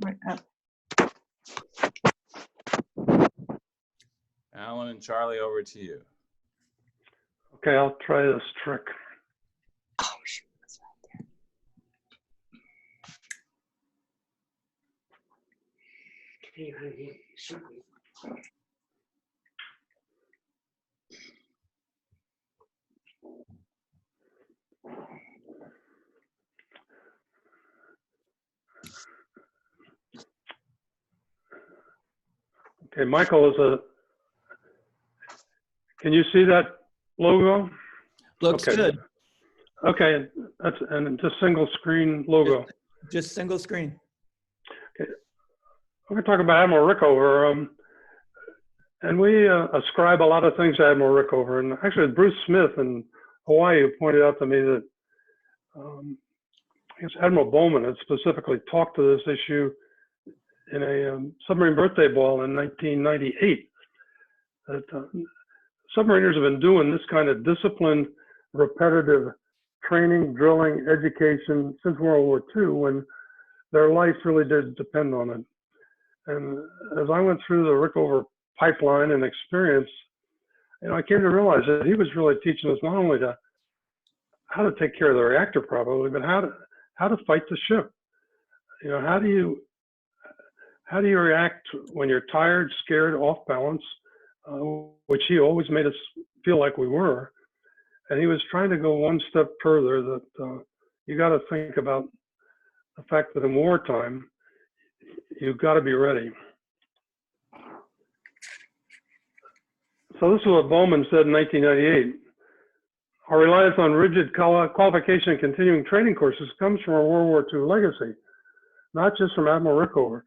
Right up. Alan and Charlie, over to you. Okay, I'll try this trick. Oh, shoot, that's right there. Okay, Michael can you see that logo? Looks Okay. good. Okay, and just single screen logo. Just single screen. Okay, we're going to talk about Admiral Rickover, and we ascribe a lot of things to Admiral Rickover. And actually, Bruce Smith in Hawaii who pointed out to me that I guess Admiral Bowman had specifically talked to this issue in a submarine birthday ball in 1998. That submariners have been doing this kind of disciplined, repetitive training, drilling, education since World War II, when their life really did depend on it. And as I went through the Rickover pipeline and experience, I came to realize that he was really teaching us not only how to take care of the reactor properly, but how to fight the ship. How do you react when you're tired, scared, off balance, which he always made us feel like we were. And he was trying to go one step further, that you got to think about the fact that in wartime, you've got to be ready. So this is what Bowman said in 1998. Our reliance on rigid qualification and continuing training courses comes from our World War II legacy, not just from Admiral Rickover.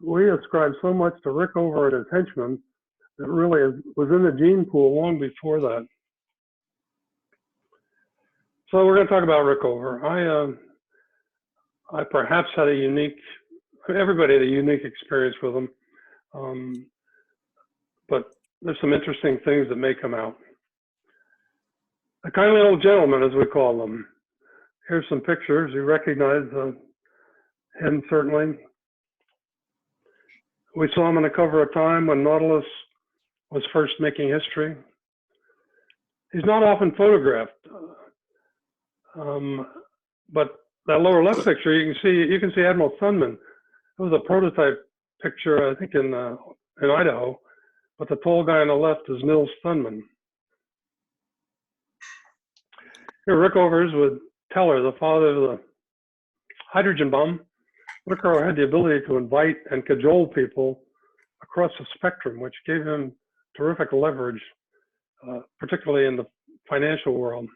We ascribe so much to Rickover and his henchmen that really was in the gene pool long before that. So we're going to talk about Rickover. I perhaps had everybody had a unique experience with him, but there's some interesting things that may come out. A kindly old gentleman, as we call them. Here's some pictures. You recognize him, certainly. We saw him on the cover of Time when Nautilus was first making history. He's not often photographed, but that lower left picture, you can see Admiral Thunman. It was a prototype picture, I think, in Idaho, but the tall guy on the left is Nils Thunman. Here, Rickovers with Teller, the father of the hydrogen bomb. Rickover had the ability to invite and cajole people across the spectrum, which gave him terrific leverage, particularly in the financial world.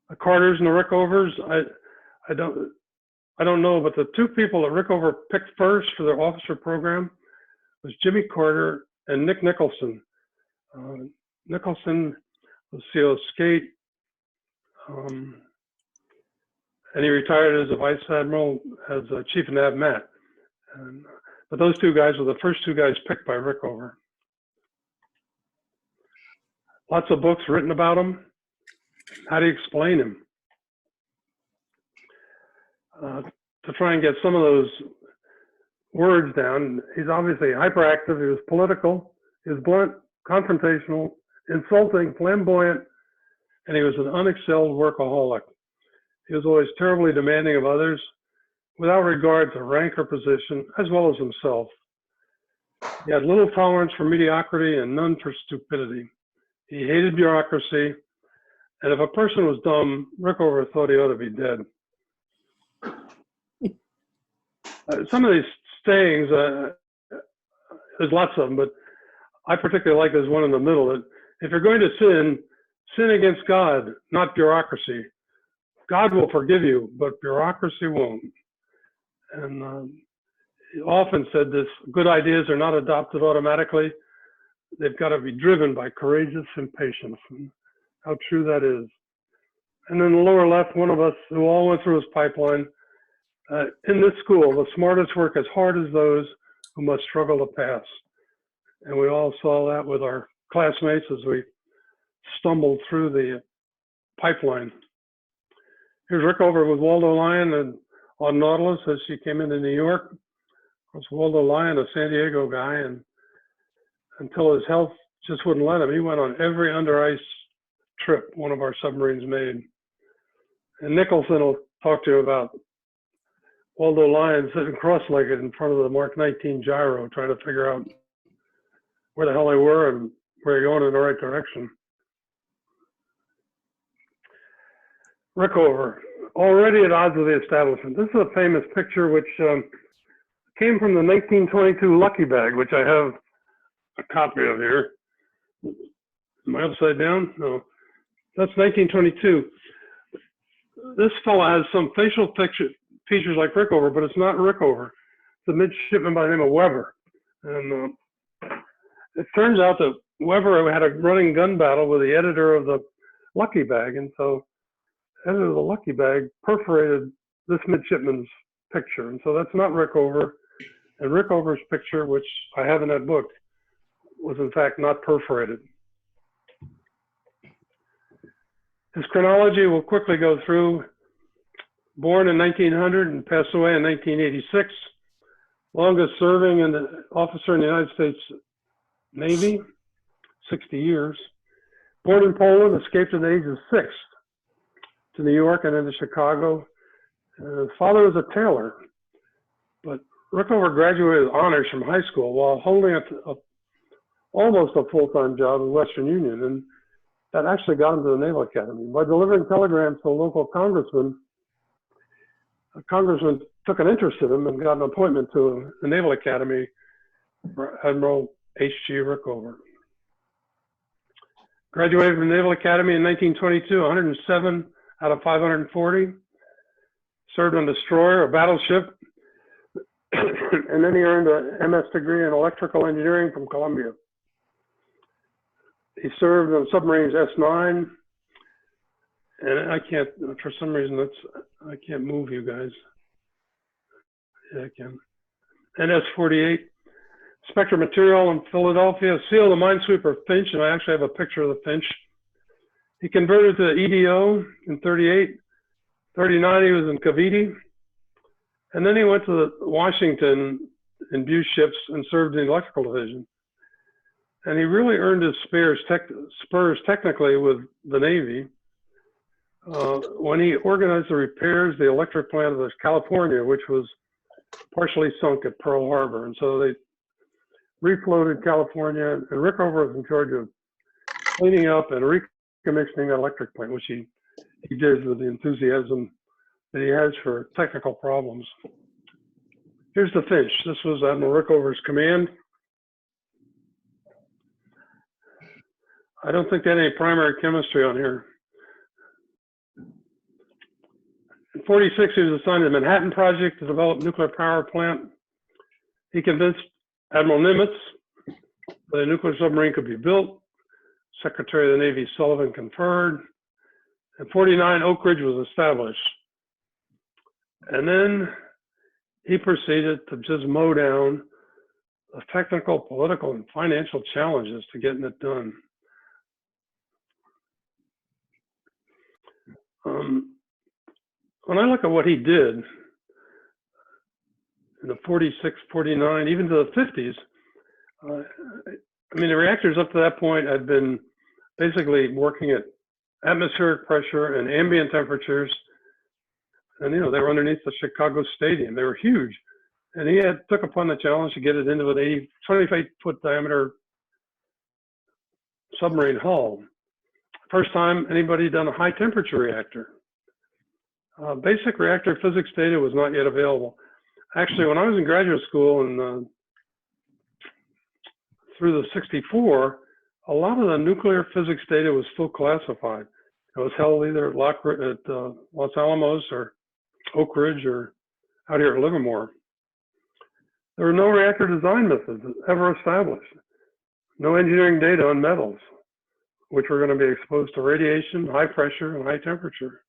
The Carters and the Rickovers, I don't know, but the two people that Rickover picked first for their officer program was Jimmy Carter and Nick Nicholson. Nicholson was CO Skate, and he retired as a vice admiral, as a chief of nav mat. But those two guys were the first two guys picked by Rickover. Lots of books written about him. How do you explain him? To try and get some of those words down, he's obviously hyperactive, he was political, he was blunt, confrontational, insulting, flamboyant, and he was an unexcelled workaholic. He was always terribly demanding of others, without regard to rank or position, as well as himself. He had little tolerance for mediocrity and none for stupidity. He hated bureaucracy, and if a person was dumb, Rickover thought he ought to be dead. Some of these sayings, there's lots of them, but I particularly like this one in the middle, that if you're going to sin against God, not bureaucracy. God will forgive you, but bureaucracy won't. And he often said this: good ideas are not adopted automatically. They've got to be driven by courageous impatience. And how true that is. And in the lower left, one of us who all went through his pipeline, in this school, the smartest work as hard as those who must struggle to pass. And we all saw that with our classmates as we stumbled through the pipeline. Here's Rickover with Waldo, Lyon, and on Nautilus as she came into New York. It was Waldo Lyon, a San Diego guy, and until his health just wouldn't let him, he went on every under ice trip one of our submarines made. And Nicholson will talk to you about Waldo Lyon sitting cross-legged in front of the Mark 19 gyro, trying to figure out where the hell they were and where you're going in the right direction. Rickover, already at odds with the establishment. This is a famous picture which came from the 1922 Lucky Bag, which I have a copy of here. Am I upside down? No. That's 1922. This fellow has some facial features like Rickover, but it's not Rickover. It's a midshipman by the name of Weber. And it turns out that Weber had a running gun battle with the editor of the Lucky Bag, and so the editor of the Lucky Bag perforated this midshipman's picture. And so that's not Rickover. And Rickover's picture, which I have in that book, was in fact not perforated. His chronology we'll quickly go through. Born in 1900 and passed away in 1986. Longest serving officer in the United States Navy, 60 years. Born in Poland, escaped at the age of 6 to New York and then to Chicago. His father was a tailor, but Rickover graduated with honors from high school while holding almost a full-time job in Western Union, and that actually got him to the Naval Academy. By delivering telegrams to a local congressman, a congressman took an interest in him and got an appointment to the Naval Academy for Admiral H.G. Rickover. Graduated from the Naval Academy in 1922, 107 out of 540. Served on a destroyer, a battleship, and then he earned an MS degree in electrical engineering from Columbia. He served on submarines S9, and I can't, for some reason, I can't move you guys. Yeah, I can. And S48, Spectre Material in Philadelphia, SEAL the Minesweeper Finch, and I actually have a picture of the Finch. He converted to EDO in 38. 39, he was in Cavite. And then he went to Washington in Buse ships and served in the electrical division. And he really earned his spurs technically with the Navy when he organized the repairs of the electric plant of California, which was partially sunk at Pearl Harbor. And so they refloated California, and Rickover was in charge of cleaning up and recommissioning the electric plant, which he did with the enthusiasm that he has for technical problems. Here's the Finch. This was Admiral Rickover's command. I don't think they had any primary chemistry on here. In 46, he was assigned to the Manhattan Project to develop a nuclear power plant. He convinced Admiral Nimitz that a nuclear submarine could be built. Secretary of the Navy Sullivan conferred. In 49, Oak Ridge was established. And then he proceeded to just mow down the technical, political, and financial challenges to getting it done. When I look at what he did in the 46, 49, even to the 50s, I mean, the reactors up to that point had been basically working at atmospheric pressure and ambient temperatures. And, you know, they were underneath the Chicago Stadium. They were huge. And he took upon the challenge to get it into an 25-foot diameter submarine hull. First time anybody done a high temperature reactor. Basic reactor physics data was not yet available. Actually, when I was in graduate school and through the 64, a lot of the nuclear physics data was still classified. It was held either at Los Alamos or Oak Ridge or out here at Livermore. There were no reactor design methods ever established. No engineering data on metals, which were going to be exposed to radiation, high pressure, and high temperature.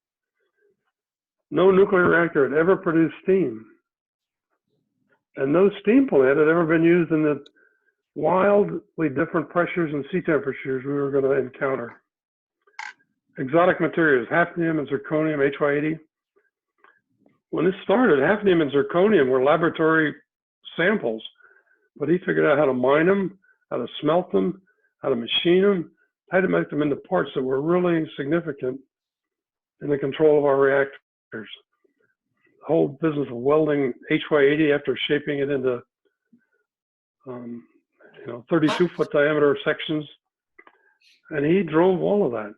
No nuclear reactor had ever produced steam. And no steam plant had ever been used in the wildly different pressures and sea temperatures we were going to encounter. Exotic materials, hafnium and zirconium, HY80. when this started, hafnium and zirconium were laboratory samples, but he figured out how to mine them, how to smelt them, how to machine them, how to make them into parts that were really significant in the control of our reactors. The whole business of welding HY80 after shaping it into 32-foot diameter sections, and he drove all of that.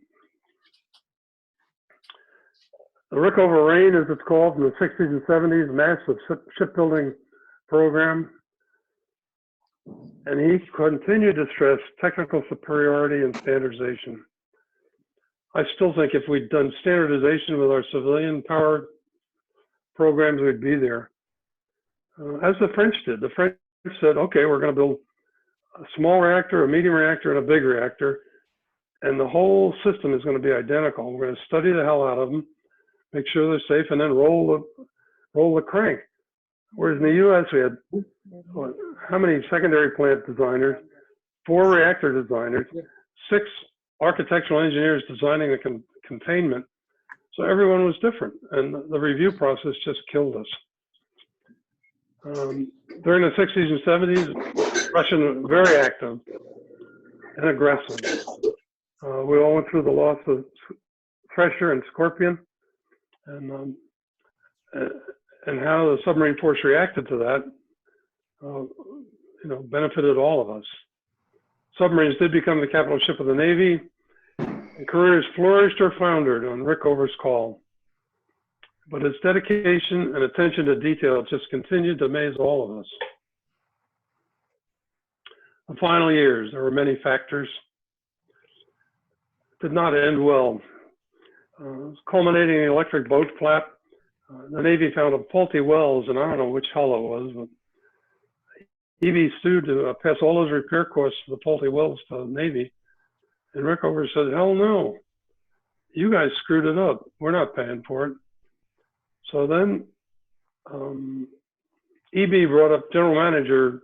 The Rickover Reign, as it's called, in the 60s and 70s, massive shipbuilding program. And he continued to stress technical superiority and standardization. I still think if we'd done standardization with our civilian power programs, we'd be there. As the French did. The French said, okay, we're going to build a small reactor, a medium reactor, and a big reactor. And the whole system is going to be identical. We're going to study the hell out of them, make sure they're safe, and then roll the crank. Whereas in the U.S., we had how many secondary plant designers, 4 reactor designers, 6 architectural engineers designing the containment. So everyone was different, and the review process just killed us. During the 60s and 70s, Russian were very active and aggressive. We all went through the loss of Thresher and Scorpion, and how the submarine force reacted to that, benefited all of us. Submarines did become the capital ship of the Navy, and careers flourished or floundered on Rickover's call. But its dedication and attention to detail just continued to amaze all of us. The final years, there were many factors. Did not end well. Culminating in the electric boat flap, the Navy found a faulty wells, and I don't know which hull it was, but EB sued to pass all those repair costs for the faulty wells to the Navy. And Rickover said, hell no, you guys screwed it up. We're not paying for it. So then EB brought up, general manager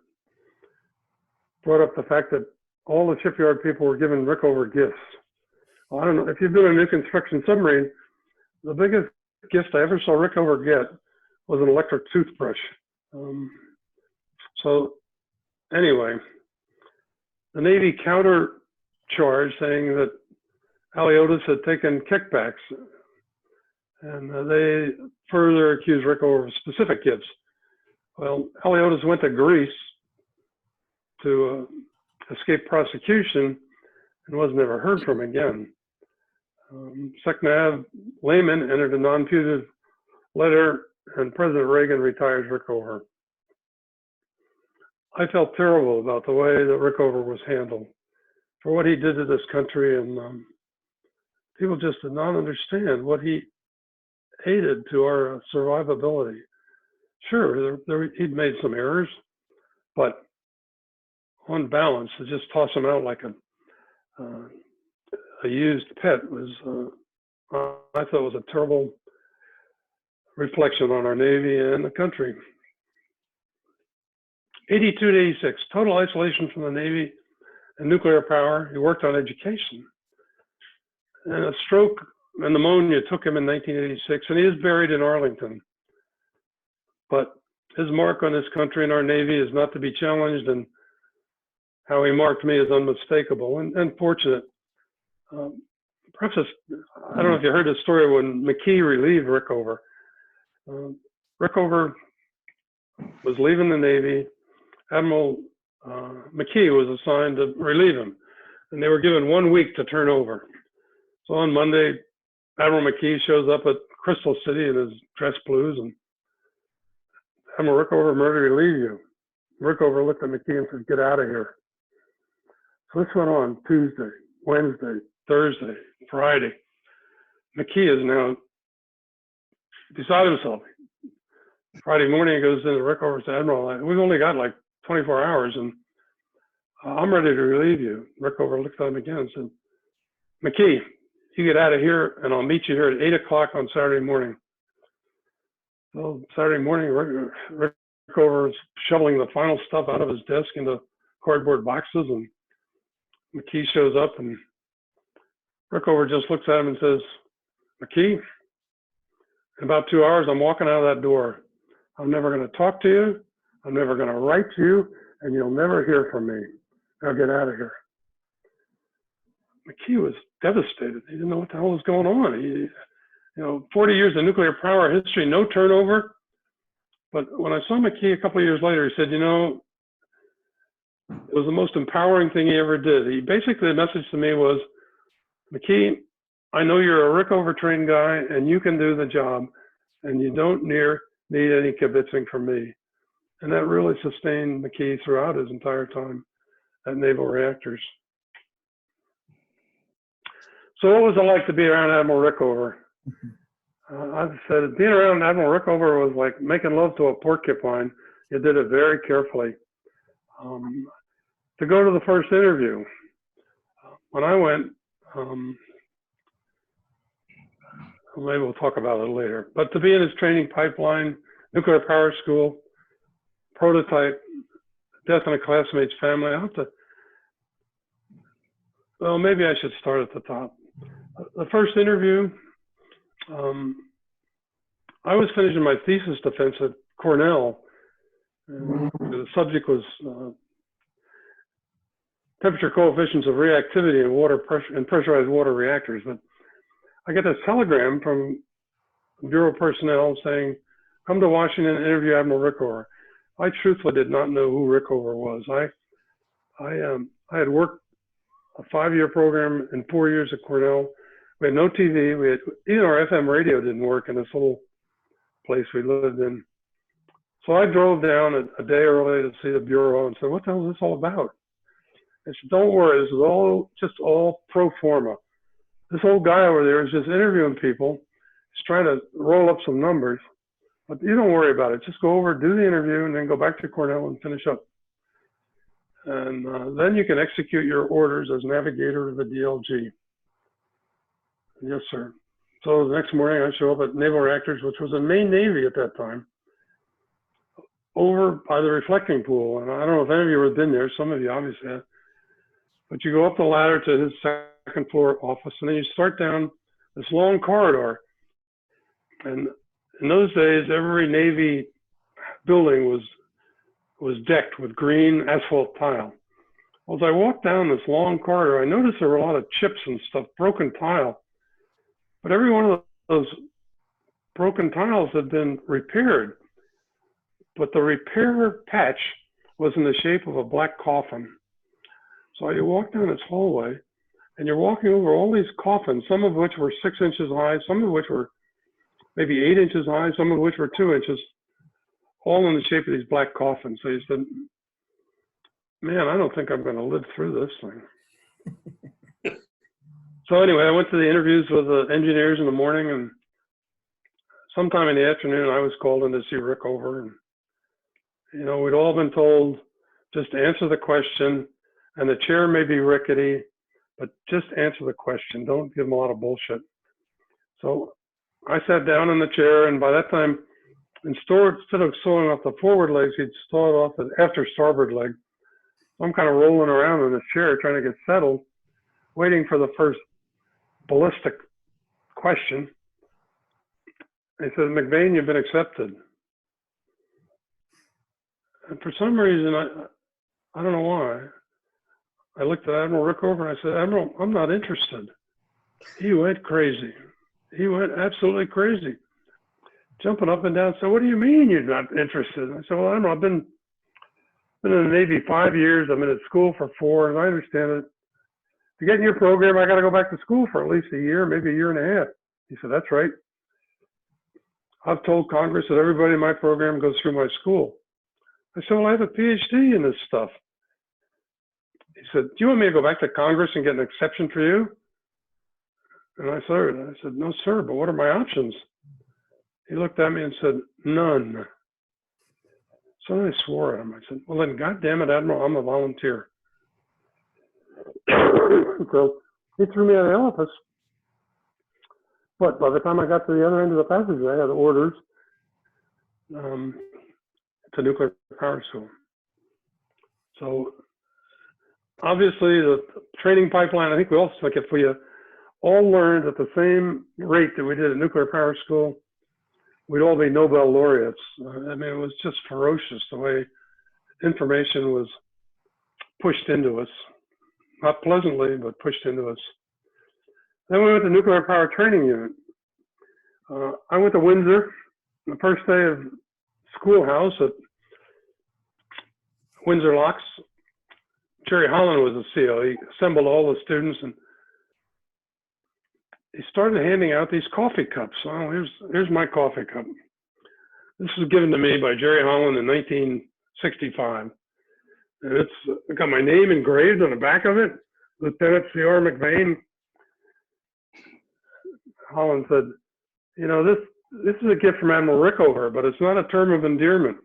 brought up the fact that all the shipyard people were giving Rickover gifts. Well, I don't know, if you've been a new construction submarine, the biggest gift I ever saw Rickover get was an electric toothbrush. So anyway, the Navy countercharged saying that Aliotis had taken kickbacks, and they further accused Rickover of specific gifts. Well, Aliotis went to Greece to escape prosecution and was never heard from again. SECNAV Lehman entered a non-putative letter, and President Reagan retires Rickover. I felt terrible about the way that Rickover was handled, for what he did to this country, and people just did not understand what he aided to our survivability. Sure, he'd made some errors, but on balance, to just toss him out like a used pet was, I thought, was a terrible reflection on our Navy and the country. 82 to 86, total isolation from the Navy and nuclear power. He worked on education. And a stroke and pneumonia took him in 1986, and he is buried in Arlington. But his mark on this country and our Navy is not to be challenged, and how he marked me is unmistakable and fortunate. Perhaps I don't know if you heard the story when McKee relieved Rickover. Rickover was leaving the Navy. Admiral McKee was assigned to relieve him, and they were given 1 week to turn over. So on Monday, Admiral McKee shows up at Crystal City in his dress blues, and Admiral Rickover, I'm ready to relieve you. Rickover looked at McKee and said, get out of here. So this went on Tuesday, Wednesday, Thursday, Friday. McKee is now beside himself. Friday morning, he goes into Rickover and says, Admiral, we've only got like 24 hours, and I'm ready to relieve you. Rickover looked at him again and said, McKee, you get out of here, and I'll meet you here at 8 o'clock on Saturday morning. So Saturday morning, Rickover is shoveling the final stuff out of his desk into cardboard boxes, and McKee shows up, and Rickover just looks at him and says, McKee, In about 2 hours, I'm walking out of that door. I'm never going to talk to you. I'm never going to write to you, and you'll never hear from me. Now get out of here. McKee was devastated. He didn't know what the hell was going on. He, 40 years of nuclear power history, no turnover. But when I saw McKee a couple of years later, he said, it was the most empowering thing he ever did. Basically, the message to me was, McKee, I know you're a Rickover trained guy and you can do the job and you don't need any kibitzing from me. And that really sustained McKee throughout his entire time at Naval Reactors. So what was it like to be around Admiral Rickover? I've said being around Admiral Rickover was like making love to a porcupine. You did it very carefully. To go to the first interview, when I went, maybe we'll talk about it later, but to be in his training pipeline, nuclear power school, prototype, death in a classmate's family, well, maybe I should start at the top. The first interview, I was finishing my thesis defense at Cornell. The subject was temperature coefficients of reactivity in water pressure and pressurized water reactors. But I get this telegram from Bureau personnel saying, come to Washington and interview Admiral Rickover. I truthfully did not know who Rickover was. I had worked a 5-year program in 4 years at Cornell. We had no TV. Even our FM radio didn't work in this little place we lived in. So I drove down a day early to see the Bureau and said, what the hell is this all about? They said, don't worry, this is all pro forma. This old guy over there is just interviewing people. He's trying to roll up some numbers. But you don't worry about it. Just go over, do the interview, and then go back to Cornell and finish up. And then you can execute your orders as navigator of the DLG. Yes, sir. So the next morning I show up at Naval Reactors, which was in Maine Navy at that time, over by the reflecting pool. And I don't know if any of you have been there. Some of you obviously have. But you go up the ladder to his second floor office, and then you start down this long corridor. And in those days, every Navy building was decked with green asphalt tile. As I walked down this long corridor, I noticed there were a lot of chips and stuff, broken tile. But every one of those broken tiles had been repaired. But the repair patch was in the shape of a black coffin. So you walk down this hallway, and you're walking over all these coffins, some of which were 6 inches high, some of which were maybe 8 inches high, some of which were 2 inches, all in the shape of these black coffins. So you said, man, I don't think I'm going to live through this thing. So anyway, I went to the interviews with the engineers in the morning, and sometime in the afternoon, I was called in to see Rickover. And, we'd all been told, just answer the question, and the chair may be rickety, but just answer the question. Don't give them a lot of bullshit. So I sat down in the chair, and by that time, instead of sawing off the forward legs, he'd saw it off the after starboard leg. So I'm kind of rolling around in this chair trying to get settled, waiting for the first ballistic question. He said, MacVean, you've been accepted. And for some reason, I don't know why, I looked at Admiral Rickover and I said, Admiral, I'm not interested. He went crazy. He went absolutely crazy, jumping up and down. So what do you mean you're not interested? And I said, well, Admiral, I've been in the Navy 5 years. I've been at school for 4, and I understand it. To get in your program, I got to go back to school for at least a year, maybe a year and a half. He said, that's right. I've told Congress that everybody in my program goes through my school. I said, well, I have a PhD in this stuff. He said, do you want me to go back to Congress and get an exception for you? And I said, no, sir, but what are my options? He looked at me and said, none. So then I swore at him. I said, well, then, God damn it, Admiral, I'm a volunteer. So he threw me out of the office. But by the time I got to the other end of the passage, I had orders to nuclear power school. So obviously the training pipeline, I think we also, like if we all learned at the same rate that we did at nuclear power school, we'd all be Nobel laureates. I mean, it was just ferocious the way information was pushed into us. Not pleasantly, but pushed into us. Then we went to Nuclear Power Training Unit. I went to Windsor, the first day of schoolhouse at Windsor Locks. Jerry Holland was the CO. He assembled all the students and he started handing out these coffee cups. Oh, here's my coffee cup. This was given to me by Jerry Holland in 1965. And it's got my name engraved on the back of it, Lieutenant C.R. MacVean. Holland said, you know, this is a gift from Admiral Rickover, but it's not a term of endearment.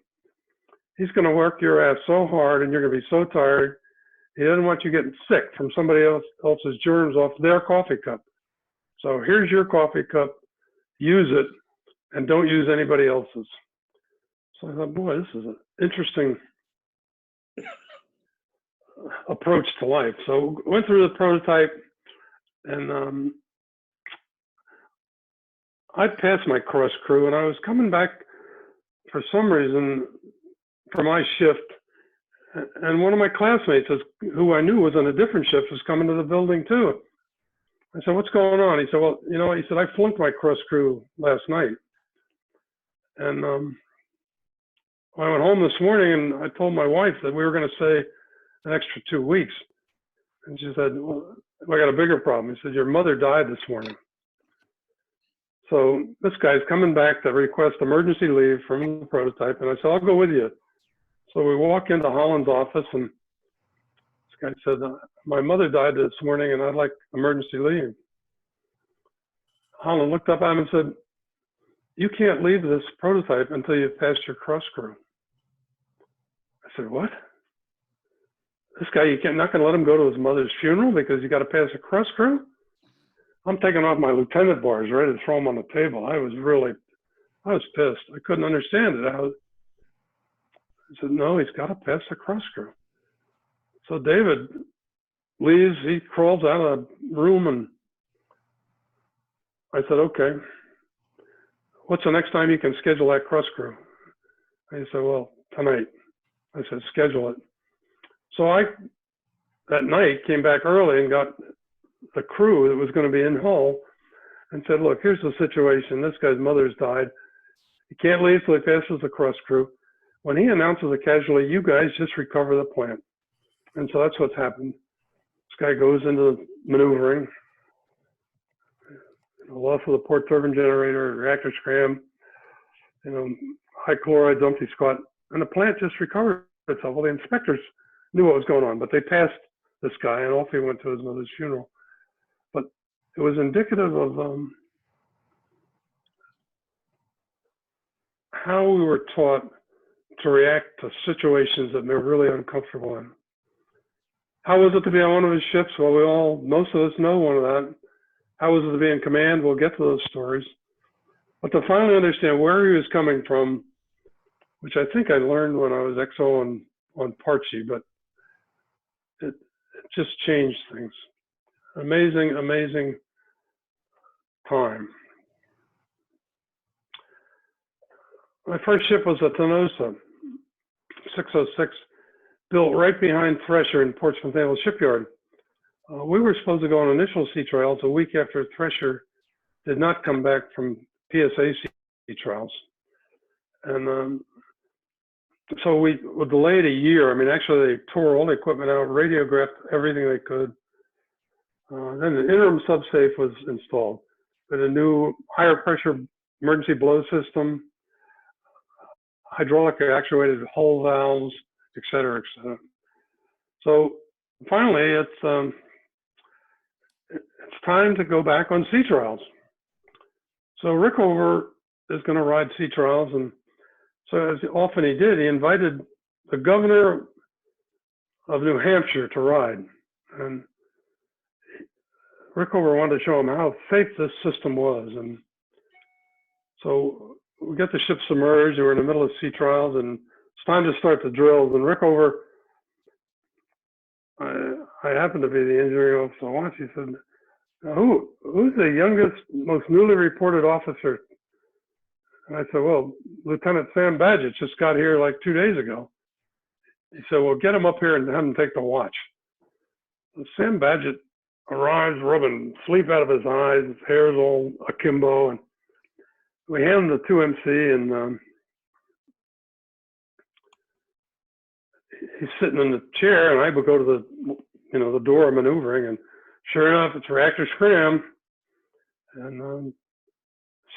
He's going to work your ass so hard and you're going to be so tired. He doesn't want you getting sick from somebody else's germs off their coffee cup. So here's your coffee cup. Use it and don't use anybody else's. So I thought, boy, this is an interesting approach to life. So went through the prototype and I passed my cross crew and I was coming back for some reason for my shift. And one of my classmates, who I knew was on a different shift, was coming to the building too. I said, what's going on? He said, well, you know, he said, I flunked my cross crew last night. And I went home this morning and I told my wife that we were going to stay an extra 2 weeks. And she said, well, I got a bigger problem. He said, your mother died this morning. So this guy's coming back to request emergency leave from the prototype. And I said, I'll go with you. So we walk into Holland's office and this guy said, my mother died this morning and I'd like emergency leave. Holland looked up at him and said, you can't leave this prototype until you've passed your cross crew. I said, what? This guy, you're not going to let him go to his mother's funeral because you got to pass a cross crew? I'm taking off my lieutenant bars, ready to throw them on the table. I was pissed. I couldn't understand it. I said, no, he's got to pass the cross crew. So David leaves, he crawls out of the room and I said, okay, what's the next time you can schedule that cross crew? He said, well, tonight. I said, schedule it. So I, that night, came back early and got the crew that was going to be in Hull and said, look, here's the situation. This guy's mother's died. He can't leave till he passes the cross crew. When he announces a casualty, you guys just recover the plant. And so that's what's happened. This guy goes into maneuvering, loss of the port turbine generator, reactor scram, high chloride dumpty squat, and the plant just recovered itself. Well, the inspectors knew what was going on, but they passed this guy and off he went to his mother's funeral. But it was indicative of how we were taught to react to situations that we're really uncomfortable in. How was it to be on one of his ships? Well, most of us know one of that. How was it to be in command? We'll get to those stories. But to finally understand where he was coming from, which I think I learned when I was XO on PARCHE, but it just changed things. Amazing, amazing time. My first ship was a TINOSA 606, built right behind Thresher in Portsmouth Naval Shipyard. We were supposed to go on initial sea trials a week after Thresher did not come back from PSA sea trials. And so we were delayed a year. I mean, actually, they tore all the equipment out, radiographed everything they could. Then the interim subsafe was installed with a new higher pressure emergency blow system, hydraulic actuated hull valves, et cetera, et cetera. So finally, it's time to go back on sea trials. So Rickover is going to ride sea trials, and so as often he did, he invited the governor of New Hampshire to ride. And Rickover wanted to show him how safe this system was. And so we get the ship submerged, and we're in the middle of sea trials, and it's time to start the drills. And Rickover, I happened to be the engineering officer on watch. He said, who's the youngest, most newly reported officer And I said, well, Lieutenant Sam Badgett just got here like 2 days ago. He said, well, get him up here and have him take the watch. So Sam Badgett arrives rubbing sleep out of his eyes, his hair's all akimbo, and we hand him the 2MC, and he's sitting in the chair, and I would go to the door maneuvering, and sure enough, it's reactor scram, and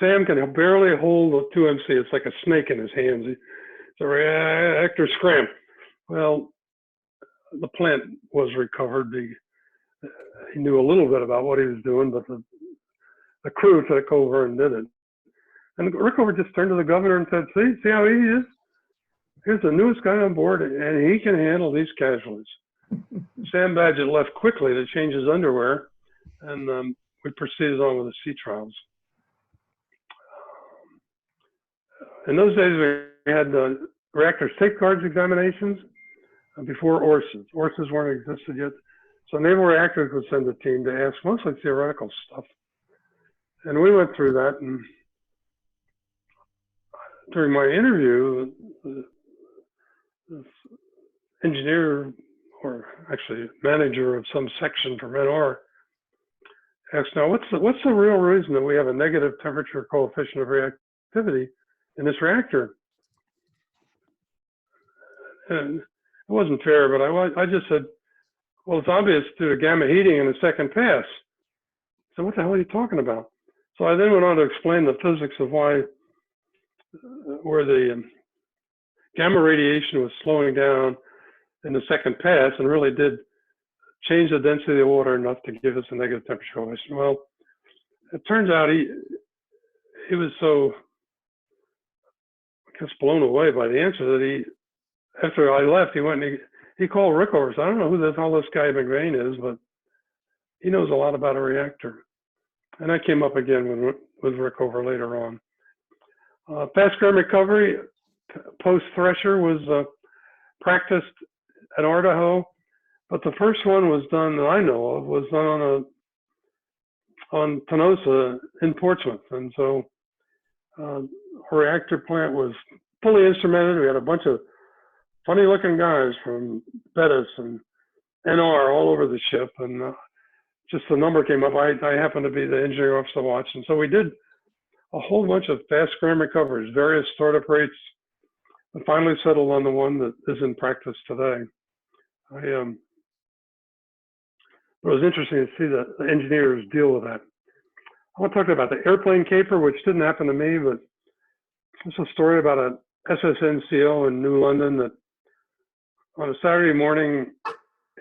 Sam can barely hold the 2MC. It's like a snake in his hands. It's a reactor scram. Well, the plant was recovered. He knew a little bit about what he was doing, but the crew took over and did it. And Rickover just turned to the governor and said, see how easy he is? Here's the newest guy on board, and he can handle these casualties. Sam Badgett left quickly to change his underwear, and we proceeded on with the sea trials. In those days, we had reactor safeguards examinations before ORSAs. ORSAs weren't existed yet. So Naval Reactors would send a team to ask mostly theoretical stuff. And we went through that, and during my interview, the engineer, or actually manager of some section from NR, asked, now what's the real reason that we have a negative temperature coefficient of reactivity in this reactor? And it wasn't fair, but I just said, well, it's obvious due to gamma heating in the second pass. So what the hell are you talking about? So I then went on to explain the physics of where the gamma radiation was slowing down in the second pass and really did change the density of the water enough to give us a negative temperature coefficient. Well, it turns out he was so, I guess, blown away by the answer that after I left, he went and he called Rickover. So I don't know who the hell this guy MacVean is, but he knows a lot about a reactor. And I came up again with Rickover later on. Fast gram recovery post-thresher was practiced at Idaho, but the first one was done that I know of was done on TINOSA in Portsmouth. And so our reactor plant was fully instrumented. We had a bunch of funny looking guys from Bettis and NR all over the ship, and just the number came up. I happened to be the engineer officer watch, and so we did a whole bunch of fast gram recoveries, various startup rates, and finally settled on the one that is in practice today. It was interesting to see the engineers deal with that. I want to talk about the airplane caper, which didn't happen to me, but it's a story about a SSNCO in New London that on a Saturday morning,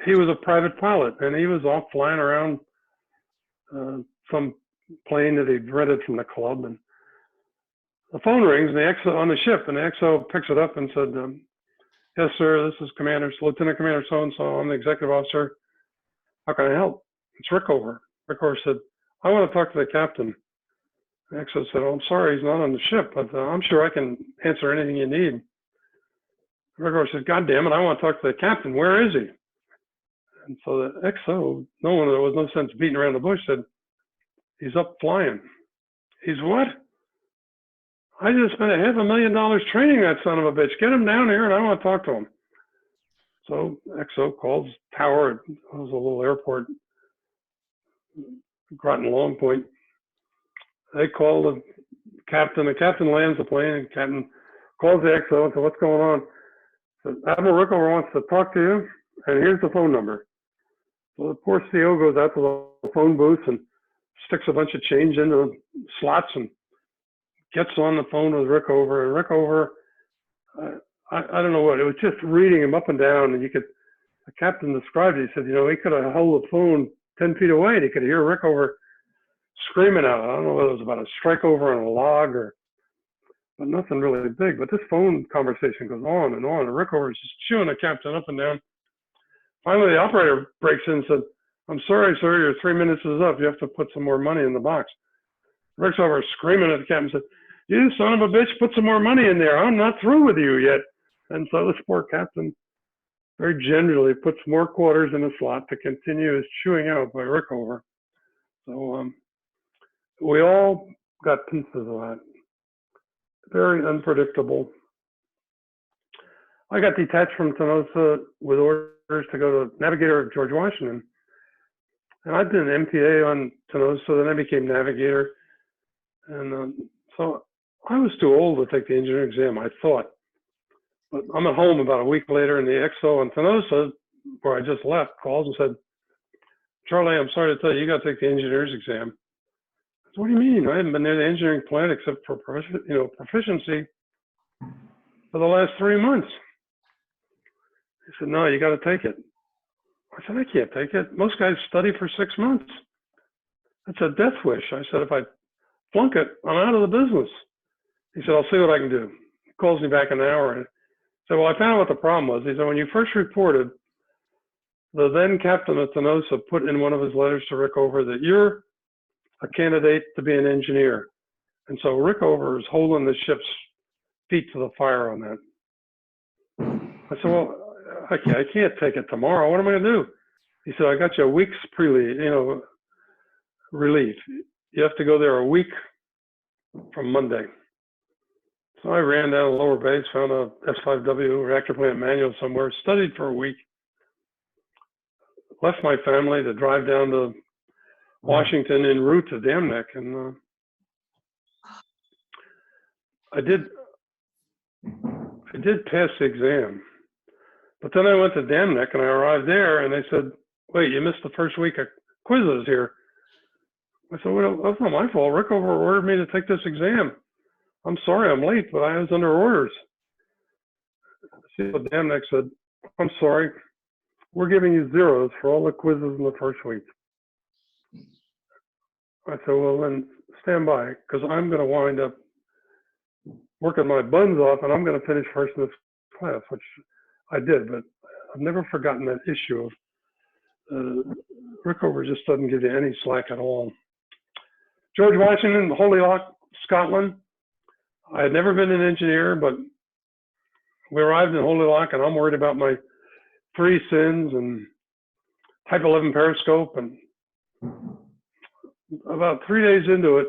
he was a private pilot, and he was off flying around some plane that he'd rented from the club. And the phone rings and the XO on the ship, and the XO picks it up and said, yes, sir, this is Lieutenant Commander so-and-so. I'm the executive officer. How can I help? It's Rickover. Rickover said, I want to talk to the captain. The XO said, oh, I'm sorry, he's not on the ship, but I'm sure I can answer anything you need. Rickover said, God damn it, I want to talk to the captain. Where is he? And so the XO, there was no sense beating around the bush, said, he's up flying. He's what? I just spent $500,000 training that son of a bitch. Get him down here and I want to talk to him. So XO calls tower. It was a little airport, Groton Long Point. They call the captain. The captain lands the plane, and the captain calls the XO and says, what's going on? Says, Admiral Rickover wants to talk to you, and here's the phone number. So the poor CO goes out to the phone booth and sticks a bunch of change into slots and gets on the phone with Rickover. And Rickover, I don't know what, it was just reading him up and down, and the captain described it. He said, he could have held the phone 10 feet away and he could hear Rickover screaming out. I don't know whether it was about a strike over on a log but nothing really big. But this phone conversation goes on, and Rickover is just chewing the captain up and down. Finally, the operator breaks in and said, I'm sorry, sir, your 3 minutes is up. You have to put some more money in the box. Rickover screaming at the captain said, you son of a bitch, put some more money in there. I'm not through with you yet. And so this poor captain very gingerly puts more quarters in a slot to continue his chewing out by Rickover. So we all got pieces of that. very unpredictable. I got detached from TINOSA with orders to go to Navigator at George Washington. And I'd been an MPA on TINOSA, then I became Navigator. And so I was too old to take the engineering exam, I thought. But I'm at home about a week later, and the XO on TINOSA, where I just left, calls and said, Charlie, I'm sorry to tell you, you got to take the engineer's exam. I said, what do you mean? I haven't been near the engineering plant except for proficiency for the last 3 months. He said, no, you got to take it. I said, I can't take it. Most guys study for 6 months. That's a death wish. I said, if I flunk it, I'm out of the business. He said, I'll see what I can do. He calls me back in an hour. And I said, well, I found out what the problem was. He said, when you first reported, the then captain of TINOSA put in one of his letters to Rickover that you're a candidate to be an engineer. And so Rickover is holding the ship's feet to the fire on that. I said, well, okay, I can't take it tomorrow. What am I going to do? He said, I got you a week's relief. You have to go there a week from Monday. So I ran down to lower base, found a S5W reactor plant manual somewhere, studied for a week, left my family to drive down to Washington en route to Dam Neck. And I did pass the exam. But then I went to Dam Neck and I arrived there and they said, wait, you missed the first week of quizzes here. I said, well, that's not my fault. Rickover ordered me to take this exam. I'm sorry I'm late, but I was under orders. So Dam Neck said, I'm sorry. We're giving you zeros for all the quizzes in the first week. I said, well, then stand by, because I'm going to wind up working my buns off and I'm going to finish first in this class, which I did, but I've never forgotten that issue of Rickover just doesn't give you any slack at all. George Washington, Holylock, Scotland. I had never been an engineer, but we arrived in Holylock and I'm worried about my 3 sins and type 11 periscope. And about 3 days into it,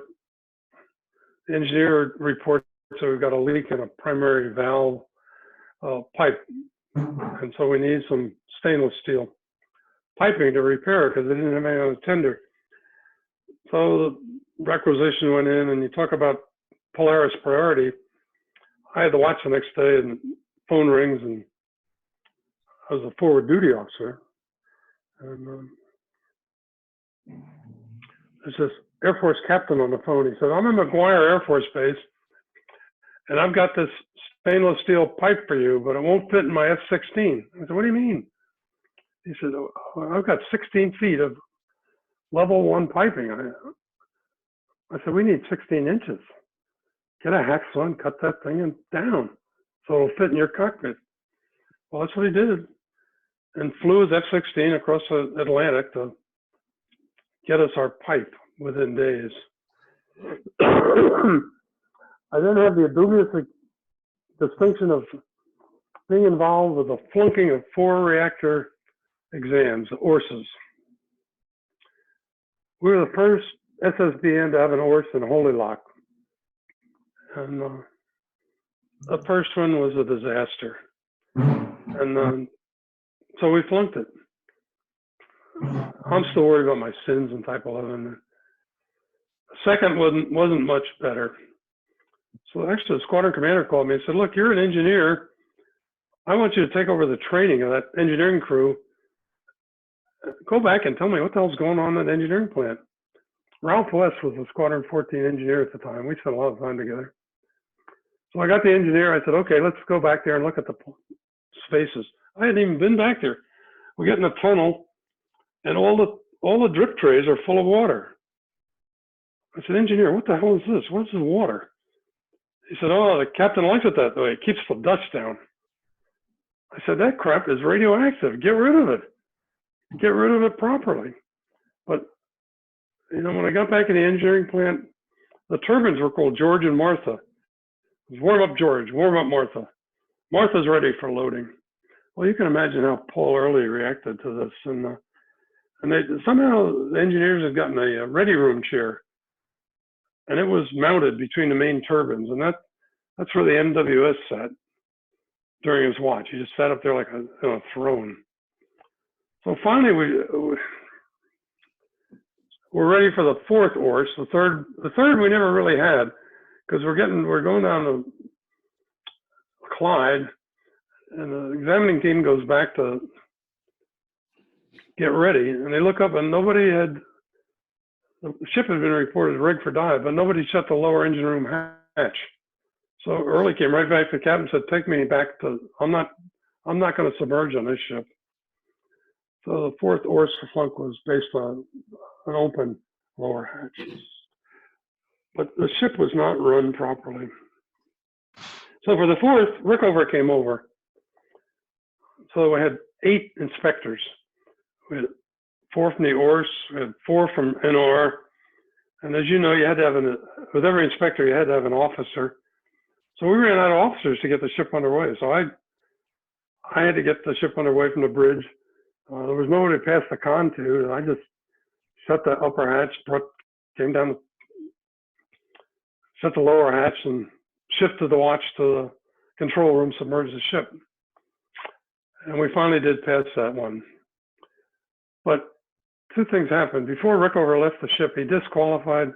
the engineer reports that we've got a leak in a primary valve pipe. And so we need some stainless steel piping to repair it because they didn't have any on the tender. So the requisition went in, and you talk about Polaris priority. I had to watch the next day, and phone rings, and I was a forward duty officer. And there's this Air Force captain on the phone. He said, I'm in McGuire Air Force Base, and I've got this stainless steel pipe for you, but it won't fit in my F-16. I said, what do you mean? He said, oh, I've got 16 feet of level 1 piping. I said, we need 16 inches. Get a hacksaw and cut that thing down so it'll fit in your cockpit. Well, that's what he did. And flew his F-16 across the Atlantic to get us our pipe within days. I then had the dubious distinction of being involved with the flunking of 4 reactor exams, ORSs. We were the first SSBN to have an ORS in Holylock. And the first one was a disaster. And so we flunked it. I'm still worried about my sins in type 11. The second wasn't much better. So actually the squadron commander called me and said, look, you're an engineer. I want you to take over the training of that engineering crew. Go back and tell me what the hell's going on in that engineering plant. Ralph West was a Squadron 14 engineer at the time. We spent a lot of time together. So I got the engineer. I said, okay, let's go back there and look at the spaces. I hadn't even been back there. We get in the tunnel, and all the drip trays are full of water. I said, engineer, what the hell is this? What's the water? He said, oh, the captain likes it that way. It keeps the dust down. I said, that crap is radioactive. Get rid of it. Get rid of it properly. But, when I got back in the engineering plant, the turbines were called George and Martha. It was warm up George, warm up Martha. Martha's ready for loading. Well, you can imagine how Paul Early reacted to this. And somehow the engineers had gotten a ready room chair. And it was mounted between the main turbines. And that That's where the MWS sat during his watch. He just sat up there like a throne. So finally, we're ready for the fourth Orse. The third we never really had, because we're going down to Clyde, and the examining team goes back to get ready, and they look up and the ship had been reported rigged for dive, but nobody shut the lower engine room hatch. So Early came right back to the captain and said, "Take me back to, I'm not going to submerge on this ship." So the fourth Orse flunk was based on an open lower hatch. But the ship was not run properly. So for the fourth, Rickover came over. So we had 8 inspectors. We had 4 from the Orse, we had 4 from NR. And as you know, you had to have with every inspector, you had to have an officer. So we ran out of officers to get the ship underway. So I had to get the ship underway from the bridge. There was nobody to pass the con to, and I just shut the upper hatch, came down, shut the lower hatch, and shifted the watch to the control room, submerged the ship. And we finally did pass that one. But 2 things happened. Before Rickover left the ship, he disqualified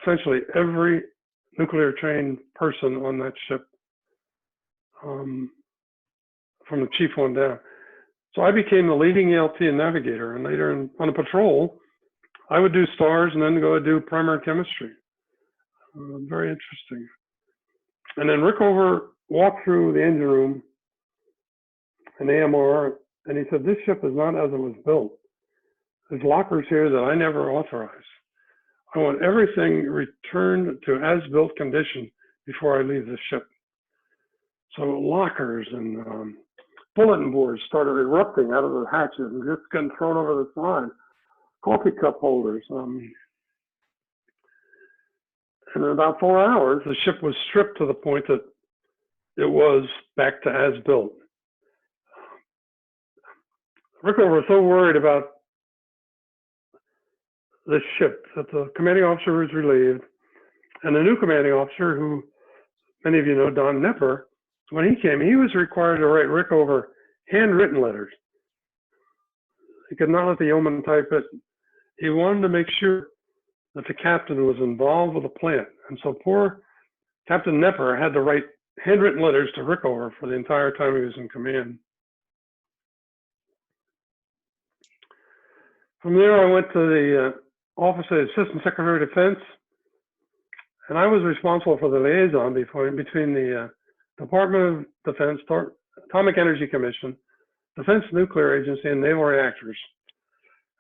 essentially every nuclear trained person on that ship, from the chief on down. So I became the leading ELT and navigator, and later on a patrol, I would do stars and then go do primary chemistry. Very interesting. And then Rickover walked through the engine room, an AMR, and he said, "This ship is not as it was built. There's lockers here that I never authorized. I want everything returned to as-built condition before I leave the ship." So lockers and bulletin boards started erupting out of the hatches and just getting thrown over the side. Coffee cup holders. And in about 4 hours, the ship was stripped to the point that it was back to as-built. Rickover was so worried about this ship that the commanding officer was relieved, and the new commanding officer, who many of you know, Don Nepper, when he came, he was required to write Rickover handwritten letters. He could not let the yeoman type it. He wanted to make sure that the captain was involved with the plant, and so poor Captain Nepper had to write handwritten letters to Rickover for the entire time he was in command. From there, I went to the Office of the Assistant Secretary of Defense, and I was responsible for the liaison between the Department of Defense, Atomic Energy Commission, Defense Nuclear Agency, and Naval Reactors.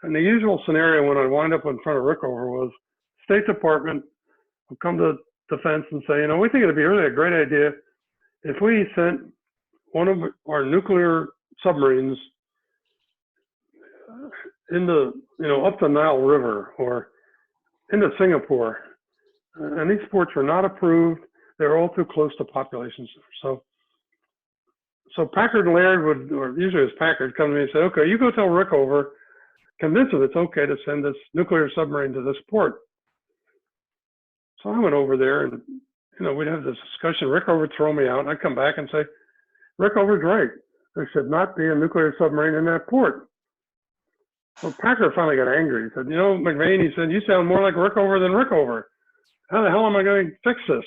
And the usual scenario when I wind up in front of Rickover was State Department would come to Defense and say, "You know, we think it'd be really a great idea if we sent one of our nuclear submarines into, up the Nile River or into Singapore." And these ports were not approved. They were all too close to population centers. So Packard and Laird would, or usually it was Packard, come to me and say, "Okay, you go tell Rickover, convince him it's okay to send this nuclear submarine to this port." So I went over there and, we'd have this discussion. Rickover would throw me out, and I'd come back and say, "Rickover's right. There should not be a nuclear submarine in that port." So Packard finally got angry. He said, "MacVean," he said, "you sound more like Rickover than Rickover. How the hell am I going to fix this?"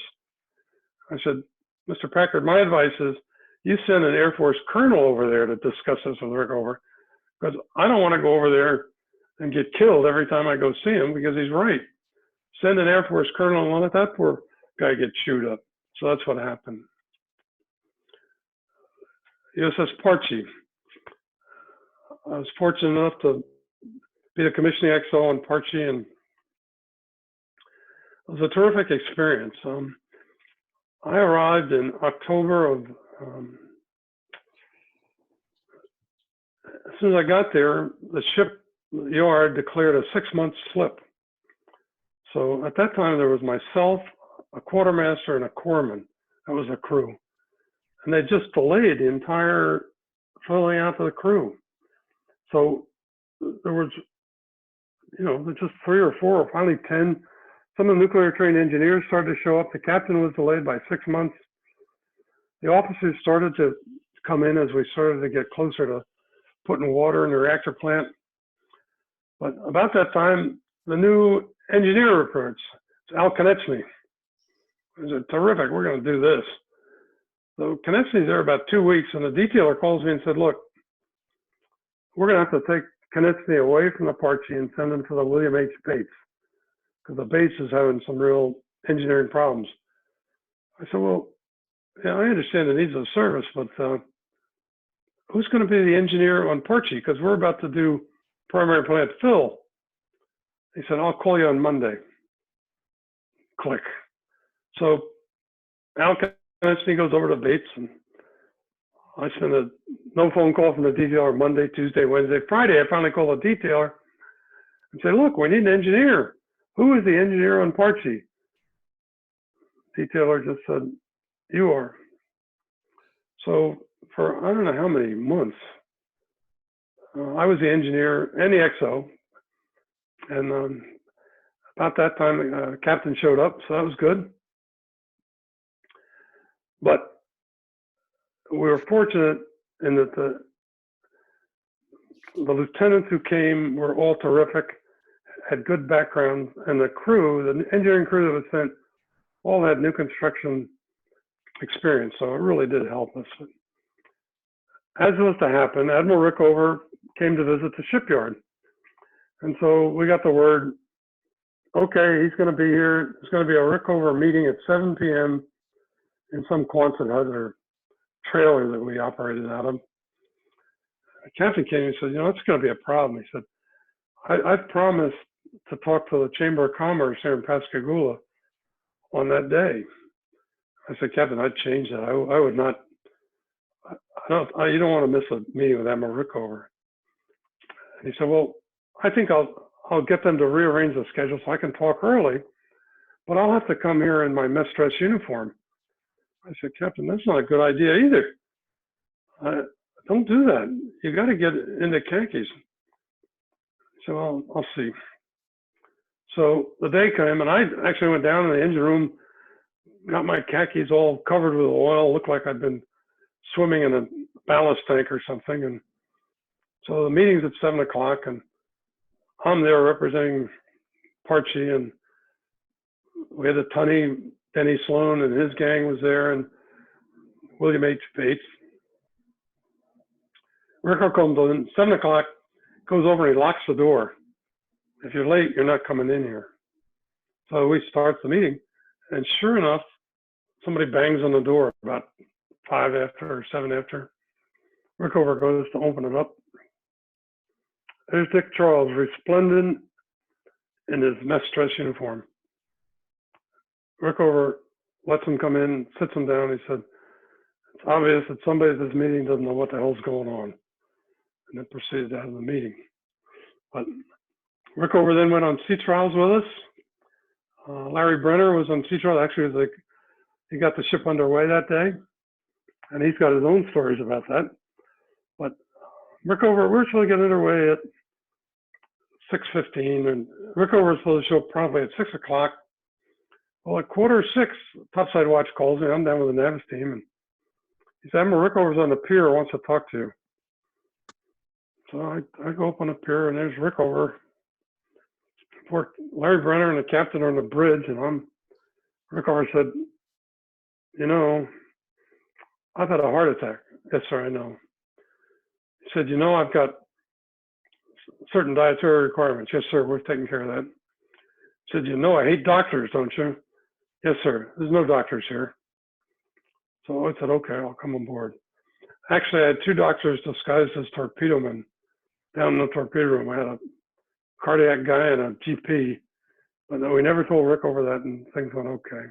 I said, "Mr. Packard, my advice is you send an Air Force colonel over there to discuss this with Rickover, because I don't want to go over there and get killed every time I go see him, because he's right. Send an Air Force colonel and let that poor guy get chewed up." So that's what happened. USS PARCHE. I was fortunate enough to be the commissioning XO on PARCHE, and it was a terrific experience. I arrived in October of, as soon as I got there, the ship yard declared a 6-month slip. So at that time, there was myself, a quartermaster, and a corpsman. That was the crew. And they just delayed the entire filling out of the crew. So there was, just 3 or 4, or finally 10 Some of the nuclear trained engineers started to show up. The captain was delayed by 6 months. The officers started to come in as we started to get closer to putting water in the reactor plant. But about that time, the new engineer reports, it's Al Konechny. I said, terrific, we're going to do this. So Konechny's there about 2 weeks, and the detailer calls me and said, look, we're going to have to take Konechny away from the PARCHE and send him to the William H. Bates, because the base is having some real engineering problems. I said, well, yeah, I understand the needs of the service, but who's going to be the engineer on PARCHE? Because we're about to do primary plant fill. He said, I'll call you on Monday. Click. So Al Konechny goes over to Bates, and I send a no phone call from the detailer Monday, Tuesday, Wednesday. Friday, I finally call the detailer and say, look, we need an engineer. Who is the engineer on PARCHE? Detailer just said, you are. So for I don't know how many months, I was the engineer and the XO. And about that time, captain showed up, so that was good. But we were fortunate in that the lieutenants who came were all terrific, had good backgrounds, and the crew, the engineering crew that was sent, all had new construction experience, so it really did help us. As was to happen, Admiral Rickover came to visit the shipyard. And so we got the word, okay, he's going to be here. There's going to be a Rickover meeting at 7 p.m. in some Quonset hut or trailer that we operated out of. The captain came and said, you know, it's going to be a problem. He said, I've promised to talk to the Chamber of Commerce here in Pascagoula on that day. I said, Captain, I'd change that. I would not, you don't want to miss a meeting with Admiral Rickover. And he said, well, I think I'll get them to rearrange the schedule so I can talk early, but I'll have to come here in my mess dress uniform. I said, Captain, that's not a good idea either. Don't do that. You got to get into khakis. He said, well, I'll see. So the day came, and I actually went down in the engine room, got my khakis all covered with oil, looked like I'd been swimming in a ballast tank or something. And so the meeting's at 7 o'clock, and I'm there representing PARCHE, and we had a Tunny, Denny Sloan, and his gang was there, and William H. Bates. Rico comes in, 7 o'clock, goes over and he locks the door. If you're late, you're not coming in here. So we start the meeting, and sure enough, somebody bangs on the door about 5 after or 7 after. Rickover goes to open it up. There's Dick Charles, resplendent in his mess dress uniform. Rickover lets him come in, sits him down. He said, it's obvious that somebody at this meeting doesn't know what the hell's going on. And then proceeded out of the meeting. But Rickover then went on sea trials with us. Larry Brenner was on sea trials. Actually, it was like he got the ship underway that day. And he's got his own stories about that. But Rickover, we're supposed to get underway at 6:15, and Rickover was supposed to show up promptly at 6 o'clock. Well, at 5:45, topside watch calls me. I'm down with the Navis team, and he said, Admiral Rickover's on the pier, wants to talk to you. So I go up on the pier, and there's Rickover. Poor Larry Brenner and the captain are on the bridge, and Rickover said, you know, I've had a heart attack. Yes, sir, I know. He said, you know, I've got certain dietary requirements. Yes, sir, we're taking care of that. He said, you know, I hate doctors, don't you? Yes, sir, there's no doctors here. So I said, okay, I'll come on board. Actually, I had 2 doctors disguised as torpedo men down in the torpedo room. I had a cardiac guy and a GP, but we never told Rickover that, and things went okay.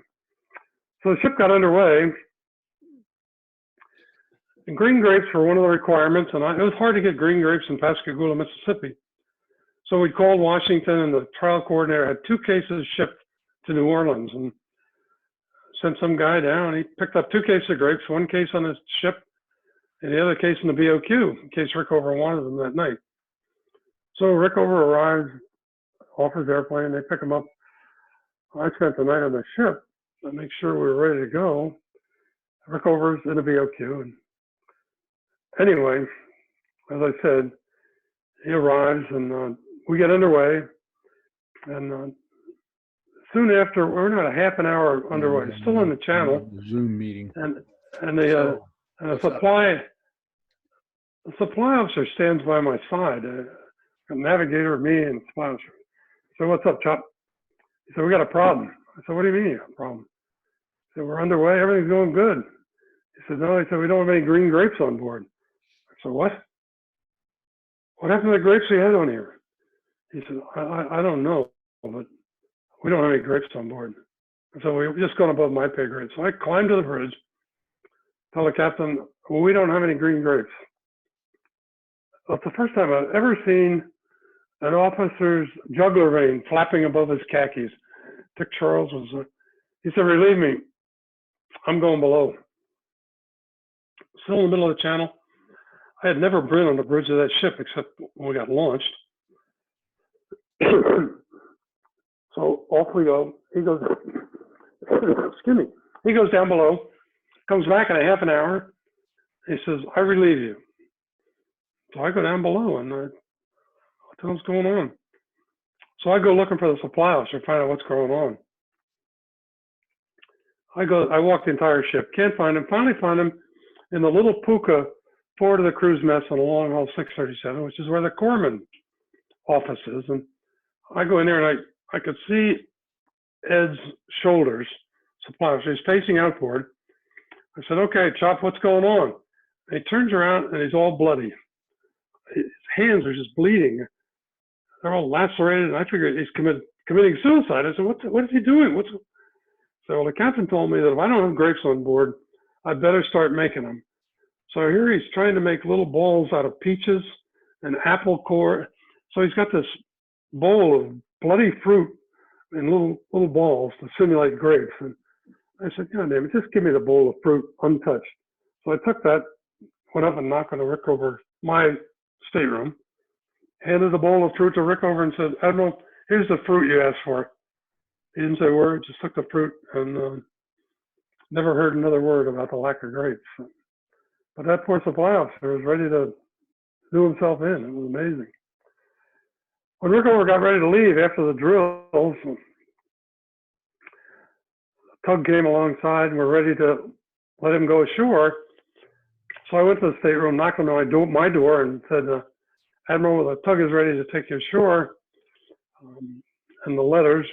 So the ship got underway. And green grapes were one of the requirements, and it was hard to get green grapes in Pascagoula, Mississippi. So we called Washington, and the trial coordinator had 2 cases shipped to New Orleans, and sent some guy down. He picked up 2 cases of grapes, 1 case on his ship, and the other case in the BOQ, in case Rickover wanted them that night. So Rickover arrived off his airplane. They pick him up. I spent the night on the ship to make sure we were ready to go. Rickover's in a VOQ. And anyway, as I said, he arrives and we get underway. And soon after, we're not a half an hour underway, still in the channel. Zoom meeting. And the supply officer stands by my side, a navigator, me, and supply officer. So what's up, Chop? He said, we got a problem. I said, what do you mean you got a problem? He said, we're underway, everything's going good. He said, no, he said, we don't have any green grapes on board. I said, what? What happened to the grapes we had on here? He said, I don't know, but we don't have any grapes on board. So we just gone above my pay grade. So I climbed to the bridge, tell the captain, well, we don't have any green grapes. It's the first time I've ever seen an officer's jugular vein flapping above his khakis. Dick Charles was, he said, relieve me, I'm going below. Still in the middle of the channel. I had never been on the bridge of that ship except when we got launched. So off we go. He goes, excuse me, he goes down below, comes back in a half an hour. He says, I relieve you. So I go down below and what the hell's going on? So I go looking for the supply officer to find out what's going on. I walk the entire ship, can't find him, finally find him in the little puka forward of the cruise mess on the long haul 637, which is where the corpsman office is. And I go in there and I could see Ed's shoulders, supply officer. He's facing outboard. I said, okay, Chop, what's going on? And he turns around and he's all bloody. His hands are just bleeding. They're all lacerated. And I figured he's committing suicide. I said, what is he doing? So the captain told me that if I don't have grapes on board, I better start making them. So here he's trying to make little balls out of peaches and apple core. So he's got this bowl of bloody fruit in little balls to simulate grapes. And I said, God damn it, just give me the bowl of fruit untouched. So I took that, went up and knocked on the Rickover, my stateroom, handed the bowl of fruit to Rickover and said, Admiral, here's the fruit you asked for. He didn't say a word, just took the fruit and never heard another word about the lack of grapes. But that poor supply officer was ready to do himself in. It was amazing. When Rickover got ready to leave after the drills, the tug came alongside and we're ready to let him go ashore. So I went to the stateroom, knocked on my door and said, Admiral, the tug is ready to take you ashore. And your letters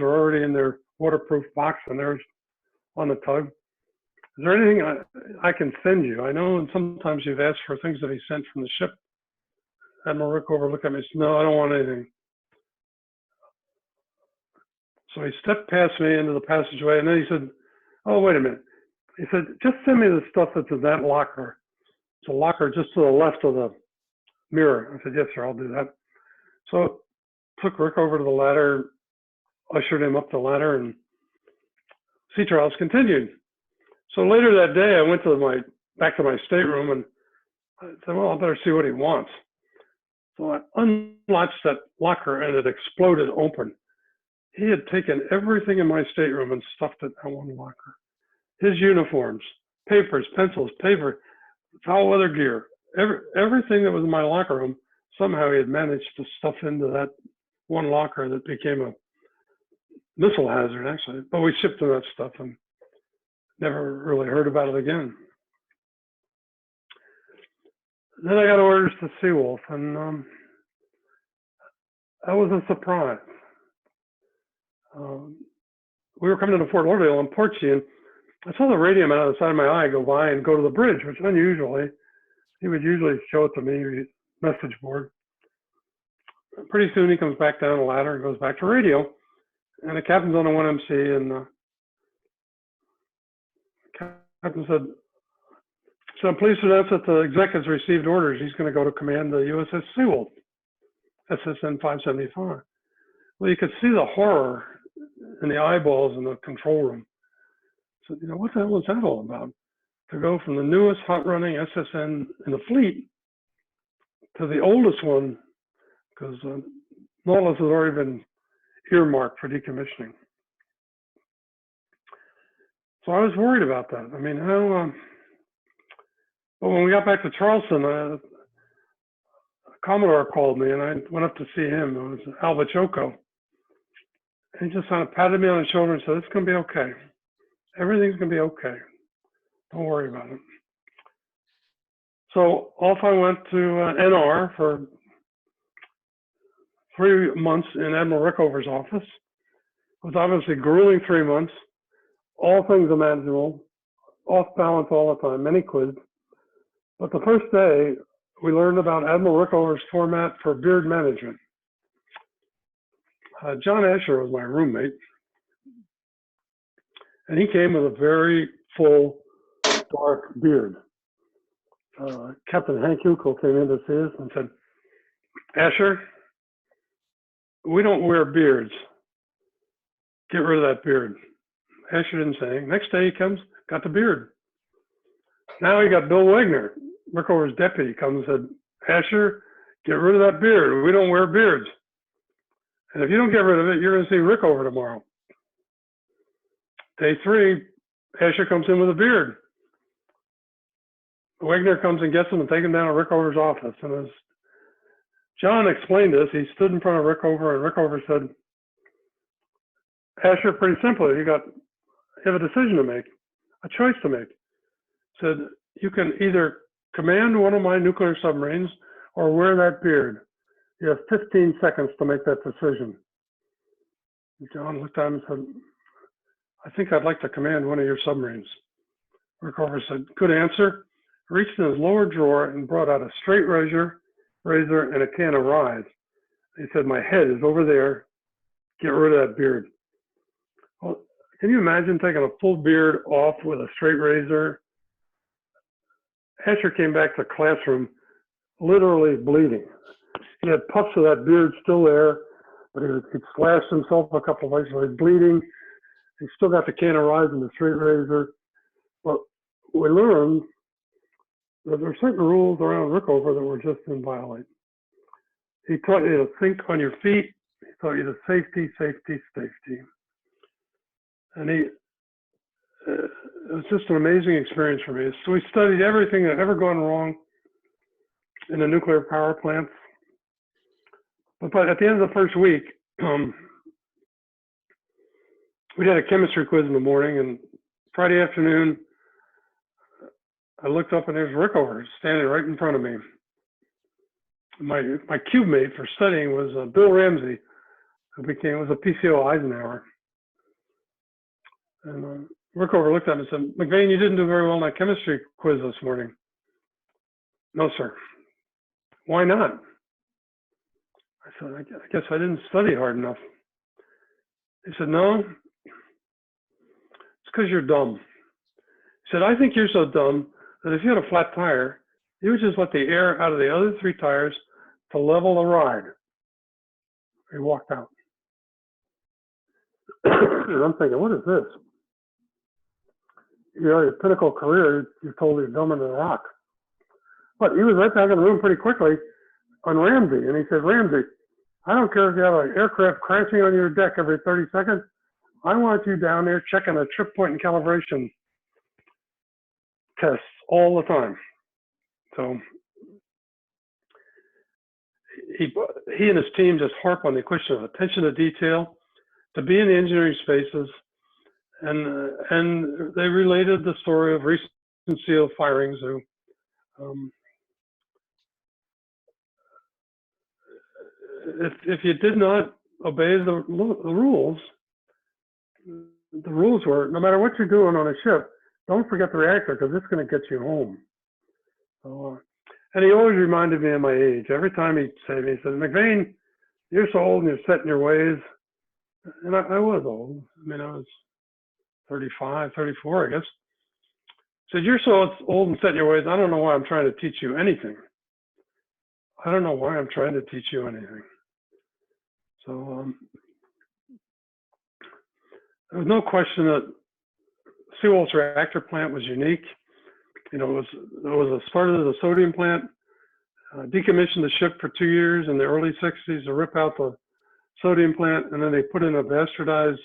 are already in their waterproof box and there's on the tug. Is there anything I can send you? I know and sometimes you've asked for things that he sent from the ship. Admiral Rickover looked at me and said, no, I don't want anything. So he stepped past me into the passageway and then he said, oh, wait a minute. He said, just send me the stuff that's in that locker. It's a locker just to the left of the mirror. I said, yes, sir, I'll do that. So took Rick over to the ladder, ushered him up the ladder, and sea trials continued. So later that day, I went to back to my stateroom and I said, well, I better see what he wants. So I unlatched that locker and it exploded open. He had taken everything in my stateroom and stuffed it in one locker. His uniforms, papers, pencils, paper, foul weather gear, everything that was in my locker room, somehow he had managed to stuff into that one locker that became a missile hazard, actually. But we shipped him that stuff and never really heard about it again. Then I got orders to SEAWOLF, and that was a surprise. We were coming into Fort Lauderdale on PARCHE, and I saw the radio man on the side of my eye go by and go to the bridge, which unusually, he would usually show it to me, message board. Pretty soon he comes back down the ladder and goes back to radio, and the captain's on the 1MC, and the captain said, so I'm pleased to announce that the exec has received orders. He's going to go to command the USS SEAWOLF, SSN 575. Well, you could see the horror in the eyeballs in the control room. So, you know, what the hell is that all about? To go from the newest hot running SSN in the fleet to the oldest one, because Nautilus has already been earmarked for decommissioning. So I was worried about that. I mean, how, but when we got back to Charleston, Commodore called me and I went up to see him. It was Alba Choco. And he just kind of patted me on the shoulder and said, it's going to be okay. Everything's going to be okay. Don't worry about it. So off I went to NR for 3 months in Admiral Rickover's office. It was obviously grueling 3 months, all things imaginable, off balance all the time, many quids. But the first day, we learned about Admiral Rickover's format for beard management. John Asher was my roommate, and he came with a very full, dark beard. Captain Hank Hukel came in to see us and said, Asher, we don't wear beards. Get rid of that beard. Asher didn't say anything. Next day he comes, got the beard. Now he got Bill Wagner, Rickover's deputy, comes and said, Asher, get rid of that beard. We don't wear beards. And if you don't get rid of it, you're going to see Rickover tomorrow. Day 3, Asher comes in with a beard. Wagner comes and gets him and takes him down to Rickover's office. And as John explained this, he stood in front of Rickover and Rickover said, Asher, pretty simple, you have a decision to make, a choice to make. Said, you can either command one of my nuclear submarines or wear that beard. You have 15 seconds to make that decision. John looked at him and said, I think I'd like to command one of your submarines. Rickover said, good answer. Reached in his lower drawer and brought out a straight razor and a can of rye. He said, my head is over there. Get rid of that beard. Well, can you imagine taking a full beard off with a straight razor? Asher came back to the classroom literally bleeding. He had puffs of that beard still there, but he'd slashed himself a couple of places. He was bleeding. He still got the can of rye and the straight razor. But we learned that there are certain rules around Rickover that were just inviolate. He taught you to think on your feet. He taught you to safety, safety, safety. And it was just an amazing experience for me. So we studied everything that had ever gone wrong in the nuclear power plants. But at the end of the first week, we had a chemistry quiz in the morning, and Friday afternoon, I looked up and there's Rickover standing right in front of me. My cube mate for studying was Bill Ramsey, who was a PCO Eisenhower. And Rickover looked at me and said, MacVean, you didn't do very well in that chemistry quiz this morning. No, sir. Why not? I said, I guess I didn't study hard enough. He said, no, it's because you're dumb. He said, I think you're so dumb that if you had a flat tire, you would just let the air out of the other 3 tires to level the ride. He walked out. And I'm thinking, what is this? You know, your pinnacle career, you're told you're dumber than a rock. But he was right back in the room pretty quickly on Ramsey. And he said, Ramsey, I don't care if you have an aircraft crashing on your deck every 30 seconds. I want you down there checking a trip point and calibration tests all the time. So he and his team just harp on the question of attention to detail, to be in the engineering spaces, and they related the story of recent SEAL firings who if you did not obey the rules were, no matter what you're doing on a ship, don't forget the reactor because it's going to get you home. So, and he always reminded me of my age. Every time he'd say to me, he said, MacVean, you're so old and you're set in your ways. And I was old. I mean, I was 35, 34, I guess. He said, you're so old and set in your ways, I don't know why I'm trying to teach you anything. I don't know why I'm trying to teach you anything. So there was no question that SEAWOLF's reactor plant was unique. You know, it was a started as a sodium plant, decommissioned the ship for 2 years in the early 60s to rip out the sodium plant, and then they put in a bastardized,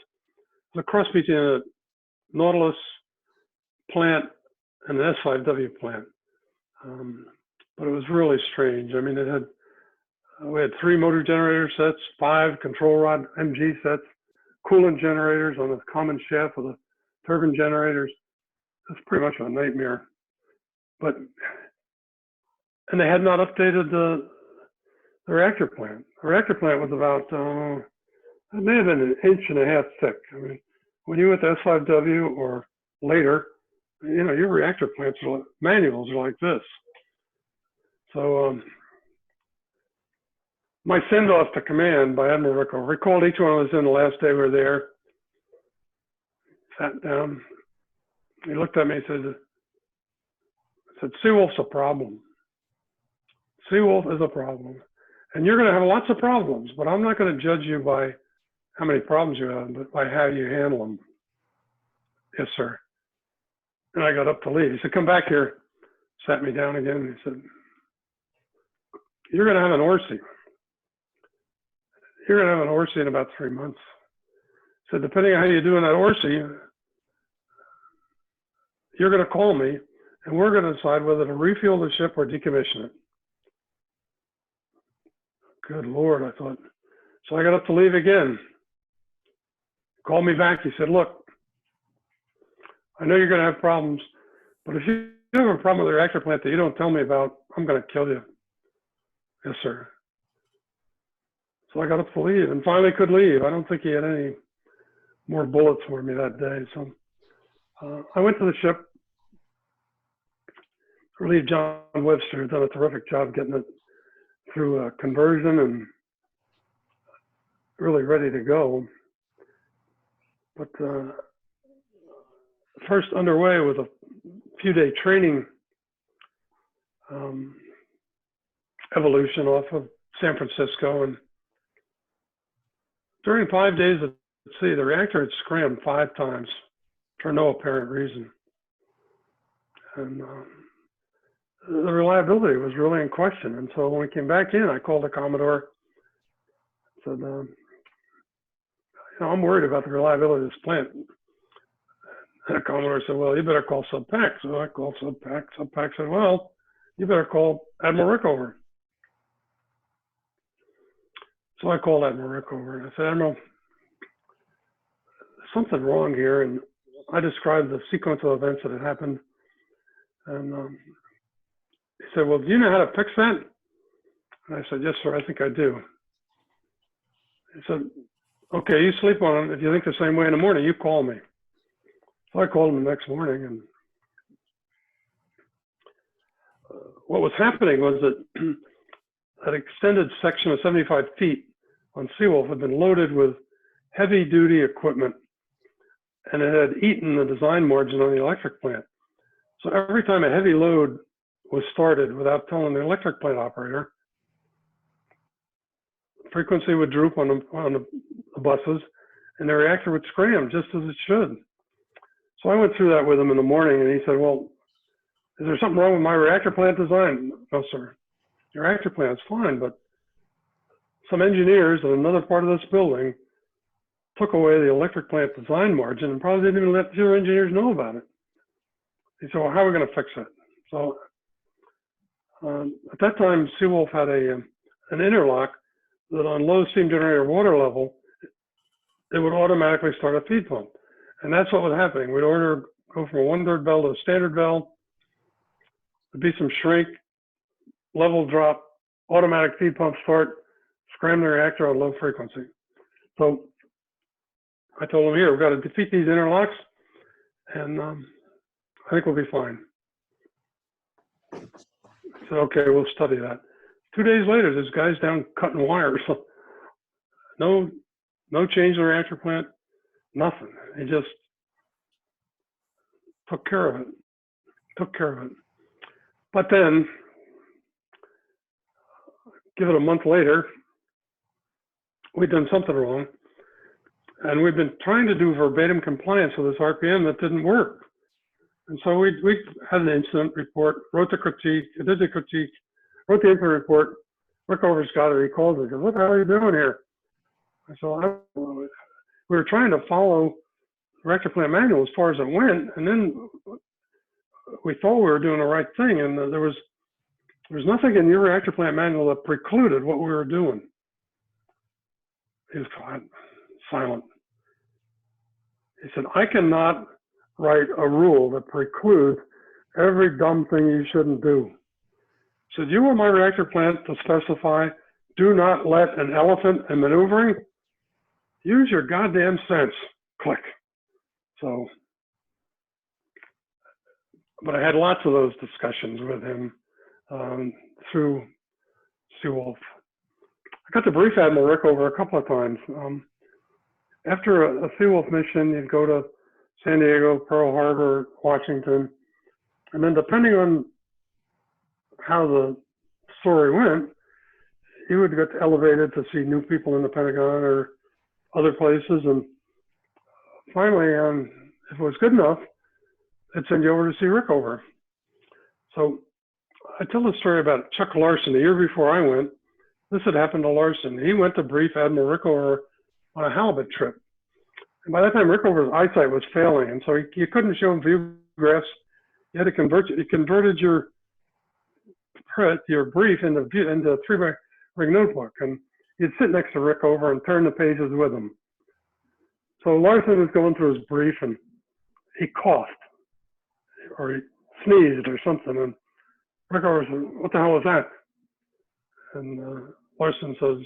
the cross between a Nautilus plant and an S5W plant. But it was really strange. I mean, we had 3 motor generator sets, 5 control rod MG sets, coolant generators on the common shaft with the turbine generators. It's pretty much a nightmare. And they had not updated the reactor plant. The reactor plant was about, it may have been 1.5 inches thick. I mean, when you went to S5W or later, you know, your reactor plants manuals are like this. So my send-off to command by Admiral Rickover, recalled each one of us in the last day we were there, sat down, he looked at me and said, SEAWOLF's a problem. SEAWOLF is a problem. And you're going to have lots of problems, but I'm not going to judge you by how many problems you have, but by how you handle them. Yes, sir. And I got up to leave. He said, come back here. Sat me down again. And he said, you're going to have an ORSI. You're going to have an ORSI in about 3 months. He said, depending on how you do in that ORSI, you're going to call me, and we're going to decide whether to refuel the ship or decommission it. Good Lord, I thought. So I got up to leave again. Called me back. He said, look, I know you're going to have problems, but if you have a problem with the reactor plant that you don't tell me about, I'm going to kill you. Yes, sir. So I got up to leave and finally could leave. I don't think he had any more bullets for me that day. So I went to the ship, relieved John Webster, who'd done a terrific job getting it through conversion and really ready to go. But first underway with a few-day training evolution off of San Francisco. And during 5 days at sea, the reactor had scrammed 5 times for no apparent reason. And the reliability was really in question. And so when we came back in, I called the Commodore, said, you know, I'm worried about the reliability of this plant. And the Commodore said, well, you better call Sub-PAC. So I called Sub-PAC. Sub-PAC said, well, you better call Admiral Rickover. So I called Admiral Rickover and I said, Admiral, there's something wrong here. And I described the sequence of events that had happened. And he said, well, do you know how to fix that? And I said, yes, sir, I think I do. He said, okay, you sleep on it. If you think the same way in the morning, you call me. So I called him the next morning. And what was happening was that an extended section of 75 feet on SEAWOLF had been loaded with heavy duty equipment, and it had eaten the design margin on the electric plant. So every time a heavy load was started without telling the electric plant operator, frequency would droop on the buses, and the reactor would scram just as it should. So I went through that with him in the morning, and he said, well, is there something wrong with my reactor plant design? No, sir. Your reactor plant's fine, but some engineers in another part of this building took away the electric plant design margin and probably didn't even let the other engineers know about it. He said, well, how are we going to fix it? So at that time, SEAWOLF had an interlock that on low steam generator water level, it would automatically start a feed pump. And that's what was happening. We'd go from a 1/3 bell to a standard bell. There'd be some shrink, level drop, automatic feed pump start, scram the reactor on low frequency. So I told him, here, we've got to defeat these interlocks, and I think we'll be fine. I said, okay, we'll study that. 2 days later, this guy's down cutting wires. No change in the reactor plant, nothing. He just took care of it. But then, give it a month later, we'd done something wrong. And we've been trying to do verbatim compliance with this RPM that didn't work. And so we had an incident report, wrote the critique, did the critique, wrote the incident report. Rickover's got it. He called me. He goes, what the hell are you doing here? I said, we were trying to follow the reactor plant manual as far as it went. And then we thought we were doing the right thing, and there was nothing in your reactor plant manual that precluded what we were doing. He was quiet, silent. He said, I cannot write a rule that precludes every dumb thing you shouldn't do. He said, you want my reactor plant to specify, do not let an elephant in maneuvering? Use your goddamn sense. Click. So, but I had lots of those discussions with him through SEAWOLF. I got to brief Admiral Rickover a couple of times. After a SEAWOLF mission, you'd go to San Diego, Pearl Harbor, Washington, and then depending on how the story went, you would get elevated to see new people in the Pentagon or other places, and finally, if it was good enough, they'd send you over to see Rickover. So I tell the story about Chuck Larson. The year before I went, this had happened to Larson. He went to brief Admiral Rickover on a halibut trip. And by that time, Rickover's eyesight was failing, and so you couldn't show him view graphs. You had to converted your brief into a 3-by-ring notebook, and you'd sit next to Rickover and turn the pages with him. So Larson was going through his brief, and he coughed, or he sneezed or something, and Rickover said, what the hell was that? And Larson says,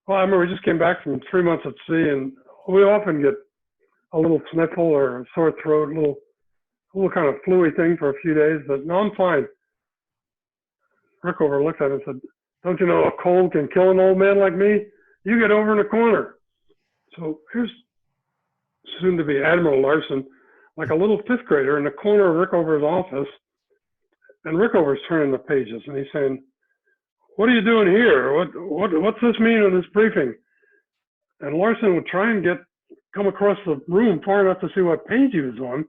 well, I remember we just came back from 3 months at sea, and we often get a little sniffle or a sore throat, a little kind of flu-y thing for a few days, but no, I'm fine. Rickover looked at him and said, don't you know a cold can kill an old man like me? You get over in the corner. So here's soon to be Admiral Larson, like a little 5th grader in the corner of Rickover's office, and Rickover's turning the pages, and he's saying, what are you doing here? What's this mean in this briefing? And Larson would try and come across the room far enough to see what page he was on.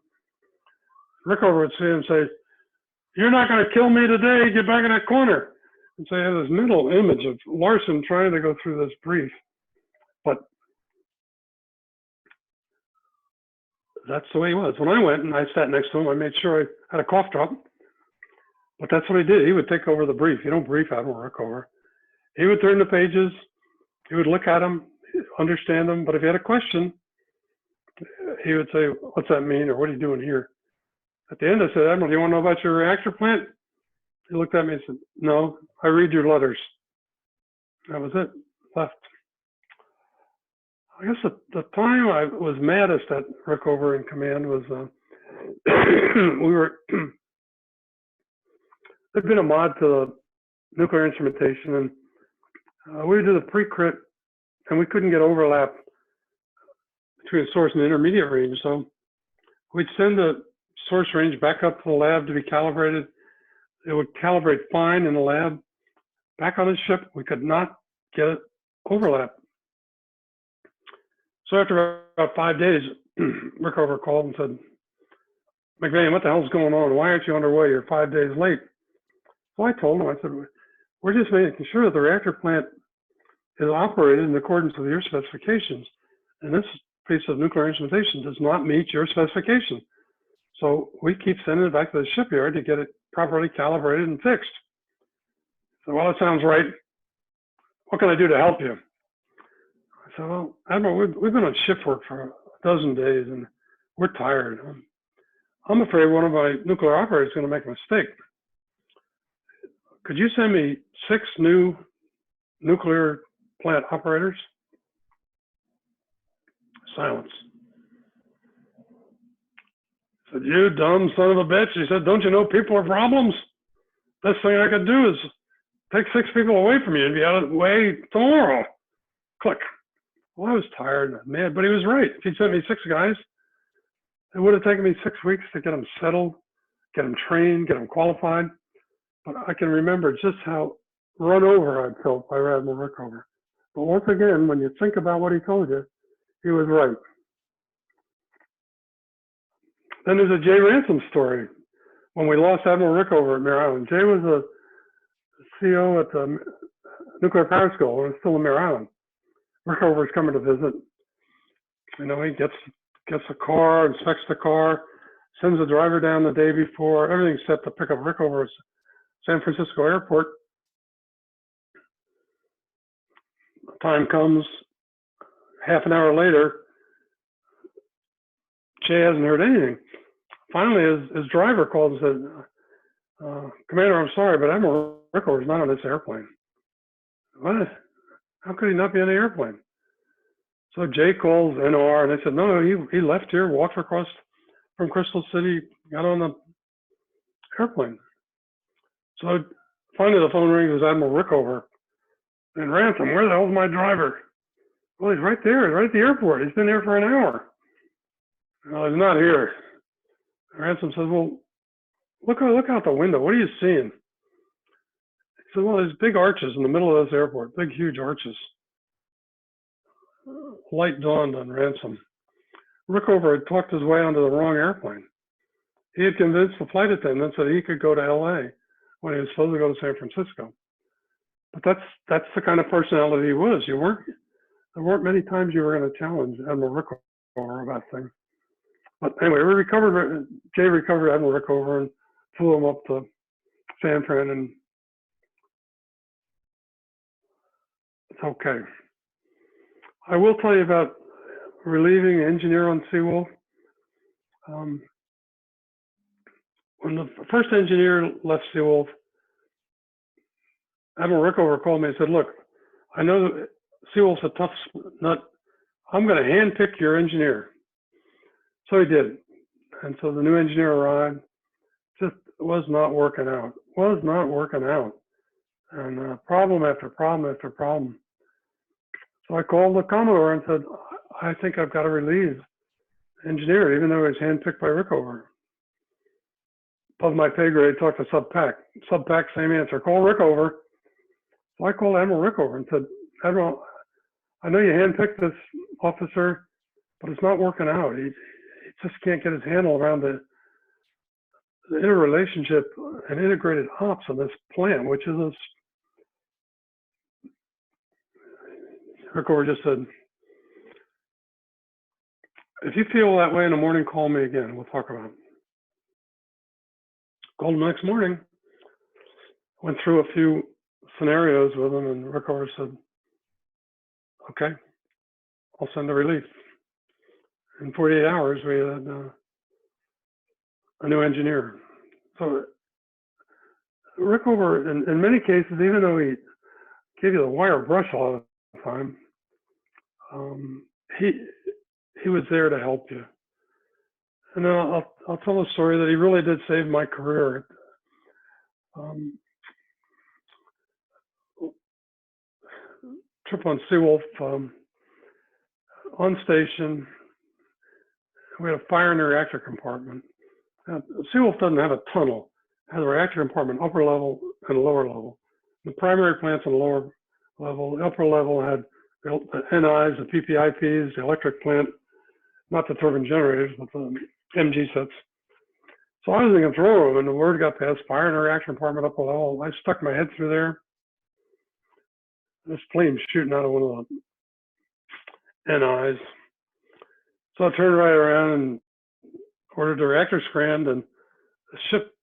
Rickover would see him say, you're not going to kill me today, get back in that corner. And so I have this mental image of Larson trying to go through this brief. But that's the way he was. When I went and I sat next to him, I made sure I had a cough drop. But that's what he did. He would take over the brief. You don't brief Admiral Rickover. He would turn the pages. He would look at them, understand them. But if he had a question, he would say, what's that mean? Or what are you doing here? At the end, I said, Admiral, do you want to know about your reactor plant? He looked at me and said, no, I read your letters. That was it. Left. I guess the time I was maddest at Rickover in command was there'd been a mod to the nuclear instrumentation, and we would do the pre-crit, and we couldn't get overlap between source and intermediate range. So we'd send the source range back up to the lab to be calibrated. It would calibrate fine in the lab. Back on the ship, we could not get it overlap. So after about 5 days, Rickover called and said, MacVean, what the hell's going on? Why aren't you underway? You're 5 days late. So I told him, I said, we're just making sure that the reactor plant is operated in accordance with your specifications. And this piece of nuclear instrumentation does not meet your specification. So we keep sending it back to the shipyard to get it properly calibrated and fixed. So, well, that sounds right. What can I do to help you? I said, well, Admiral, we've been on shift work for a dozen days and we're tired. I'm afraid one of my nuclear operators is going to make a mistake. Could you send me 6 new nuclear plant operators? Silence. I said, you dumb son of a bitch. He said, don't you know people are problems? Best thing I could do is take 6 people away from you and be out of the way tomorrow. Click. Well, I was tired and mad, but he was right. If he'd sent me 6 guys, it would have taken me 6 weeks to get them settled, get them trained, get them qualified. But I can remember just how run over I felt by Admiral Rickover. But once again, when you think about what he told you, he was right. Then there's a Jay Ransom story. When we lost Admiral Rickover at Mare Island, Jay was a CO at the Nuclear Power School, and it's still in Mare Island. Rickover's coming to visit. You know, he gets the car, inspects the car, sends the driver down the day before, everything's set to pick up Rickover at San Francisco Airport. Time comes, half an hour later, Jay hasn't heard anything. Finally, his driver called and said, Commander, I'm sorry, but Admiral Rickover's not on this airplane. What? How could he not be on the airplane? So Jay calls NOR, and they said, no, he left here, walked across from Crystal City, got on the airplane. So finally the phone rings, it's Admiral Rickover. And Ransom, where the hell's my driver? Well, he's right there, right at the airport. He's been there for an hour. Well, he's not here. Ransom says, well, look out the window. What are you seeing? He said, well, there's big arches in the middle of this airport, big, huge arches. Light dawned on Ransom. Rickover had talked his way onto the wrong airplane. He had convinced the flight attendants that he could go to LA when he was supposed to go to San Francisco. But that's the kind of personality he was. There weren't many times you were going to challenge Admiral Rickover about things. But anyway, Jay recovered Admiral Rickover and flew him up to San Fran, and it's okay. I will tell you about relieving an engineer on SEAWOLF. When the first engineer left SEAWOLF, Admiral Rickover called me and said, look, I know that SEAWOLF's a tough nut. I'm going to handpick your engineer. So he did. And so the new engineer arrived. Just was not working out. And problem after problem after problem. So I called the Commodore and said, I think I've got to relieve the engineer, even though he was handpicked by Rickover. Above my pay grade, talked to Sub-PAC. Sub-PAC, same answer. Call Rickover. So I called Admiral Rickover and said, Admiral, I know you handpicked this officer, but it's not working out. He just can't get his handle around the interrelationship and integrated ops of this plant, which is Rickover just said, if you feel that way in the morning, call me again. We'll talk about it. Called him the next morning, went through a few scenarios with him, and Rickover said, okay, I'll send a relief. In 48 hours, we had a new engineer. So Rickover, in many cases, even though he gave you the wire brush a lot of the time, he was there to help you. And then I'll tell a story that he really did save my career. Trip on SEAWOLF, on station, we had a fire in the reactor compartment. SEAWOLF doesn't have a tunnel. It has a reactor compartment, upper level and lower level. The primary plant's on the lower level. The upper level had the NIs, the PPIPs, the electric plant, not the turbine generators, but the MG sets. So I was in the control room, and the word got passed, fire in the reactor compartment upper level. I stuck my head through there. This flame shooting out of one of the NIs. So I turned right around and ordered the reactor scrammed, and the ship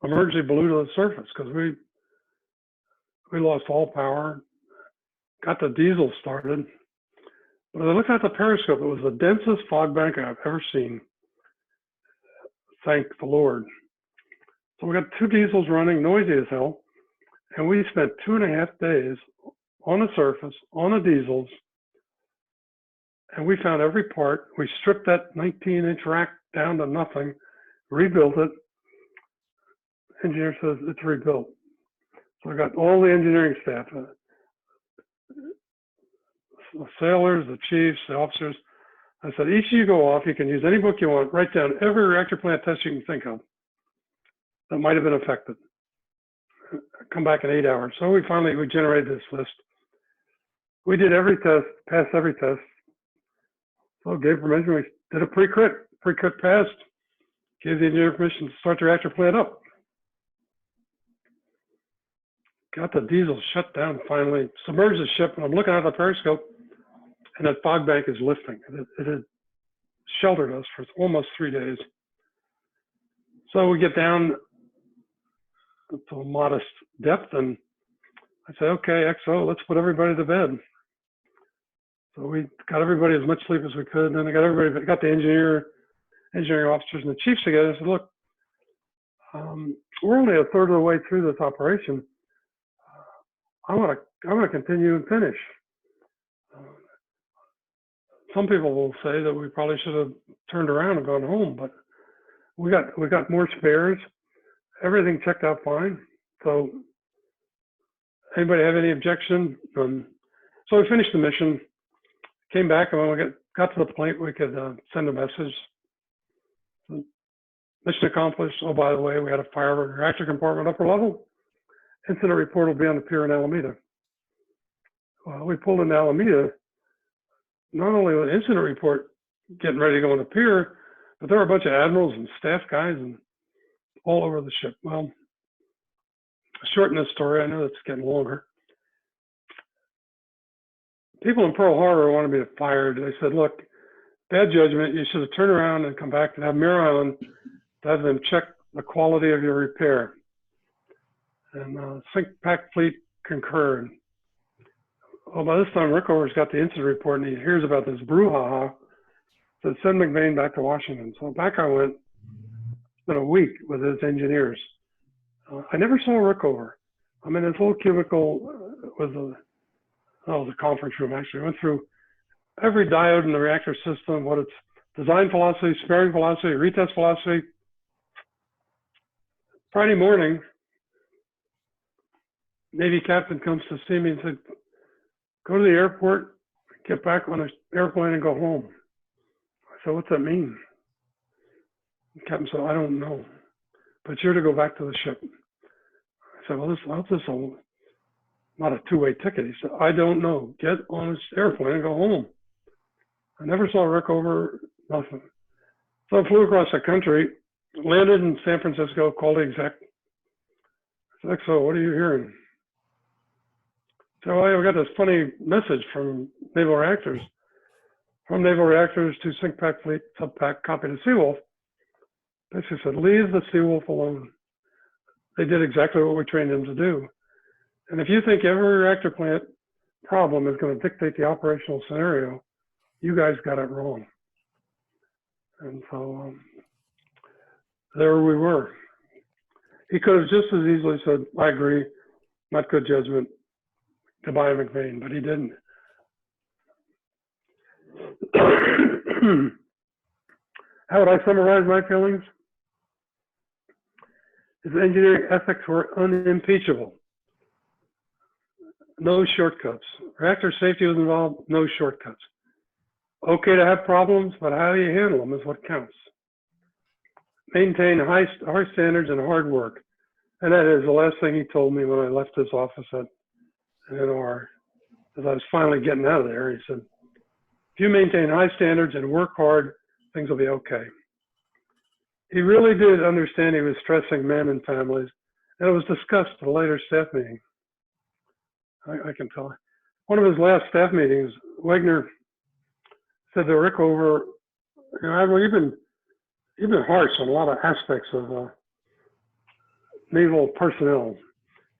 emergency blew to the surface because we lost all power, got the diesel started. But I looked at the periscope, it was the densest fog bank I've ever seen. Thank the Lord. So we got two diesels running, noisy as hell, and we spent 2.5 days on the surface, on the diesels, and we found every part. We stripped that 19-inch rack down to nothing, rebuilt it. Engineer says it's rebuilt. So I got all the engineering staff, the sailors, the chiefs, the officers. I said, each of you go off, you can use any book you want, write down every reactor plant test you can think of that might have been affected. Come back in 8 hours. So we generated this list. We did every test, passed every test. So gave permission, we did a pre-crit. Pre-crit passed, gave the engineer permission to start the reactor plant up. Got the diesel shut down finally, submerged the ship, and I'm looking at the periscope, and that fog bank is lifting. It had sheltered us for almost 3 days. So we get down to a modest depth, and I say, okay, XO, let's put everybody to bed. So we got everybody as much sleep as we could. And then I got everybody, got the engineering officers and the chiefs together. I said, look, we're only a third of the way through this operation. I want to continue and finish. Some people will say that we probably should have turned around and gone home, but we got more spares. Everything checked out fine. So anybody have any objection? So we finished the mission, came back, and when we got to the point we could send a message. Mission accomplished. Oh, by the way, we had a fire in the reactor compartment upper level. Incident report will be on the pier in Alameda. Well, we pulled into Alameda. Not only was the incident report getting ready to go on the pier, but there were a bunch of admirals and staff guys and all over the ship. Well, to shorten this story, I know it's getting longer. People in Pearl Harbor wanted me to fire. They said, look, bad judgment, you should have turned around and come back and have Mare Island to have them check the quality of your repair. And Sink Pack Fleet concurred. Well, by this time, Rickover's got the incident report, and he hears about this brouhaha. So send MacVean back to Washington. So back I went. It's been a week with his engineers. I never saw Rickover. I'm in this little cubicle with the conference room, actually. I went through every diode in the reactor system, what its design philosophy, sparing philosophy, retest philosophy. Friday morning, Navy captain comes to see me and said, go to the airport, get back on an airplane and go home. I said, what's that mean? The captain said, I don't know, but you're to go back to the ship. I said, well, this is not a two-way ticket. He said, I don't know. Get on this airplane and go home. I never saw Rickover, nothing. So I flew across the country, landed in San Francisco, called the exec. I said, XO, what are you hearing? So I got this funny message from Naval Reactors. From Naval Reactors to Sink Pack Fleet, Subpack, copy to SEAWOLF. Basically said, leave the SEAWOLF alone. They did exactly what we trained them to do. And if you think every reactor plant problem is going to dictate the operational scenario, you guys got it wrong. And so there we were. He could have just as easily said, I agree, not good judgment, goodbye MacVean, but he didn't. How would I summarize my feelings? His engineering ethics were unimpeachable. No shortcuts. Reactor safety was involved, no shortcuts. Okay to have problems, but how you handle them is what counts. Maintain high standards and hard work. And that is the last thing he told me when I left his office at NR. As I was finally getting out of there, he said, if you maintain high standards and work hard, things will be okay. He really did understand he was stressing men and families, and it was discussed at a later staff meeting. I can tell. One of his last staff meetings, Wegner said to Rickover, you know, Admiral, you've been harsh on a lot of aspects of naval personnel.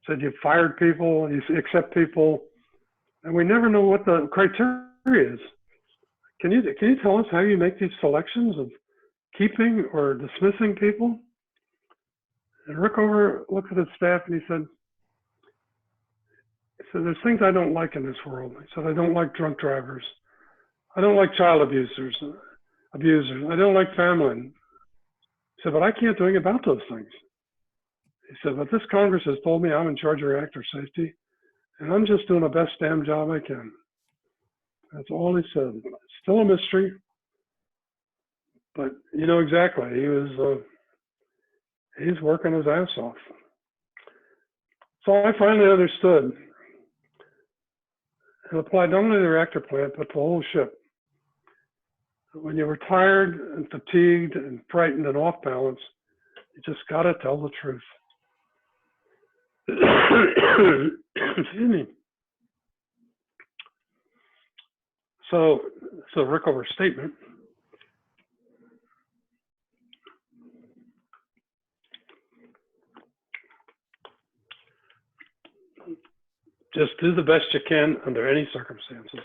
Said you fired people, you accept people, and we never know what the criteria is. Can you tell us how you make these selections of keeping or dismissing people? And Rickover looked at his staff and he said, there's things I don't like in this world. He said, I don't like drunk drivers. I don't like child abusers. I don't like family. He said, but I can't do anything about those things. He said, but this Congress has told me I'm in charge of reactor safety, and I'm just doing the best damn job I can. That's all he said. Still a mystery, but you know exactly. He's working his ass off. So I finally understood and applied not only to the reactor plant, but to the whole ship. When you were tired and fatigued and frightened and off balance, you just got to tell the truth. Excuse me. So it's a Rickover statement. just do the best you can under any circumstances.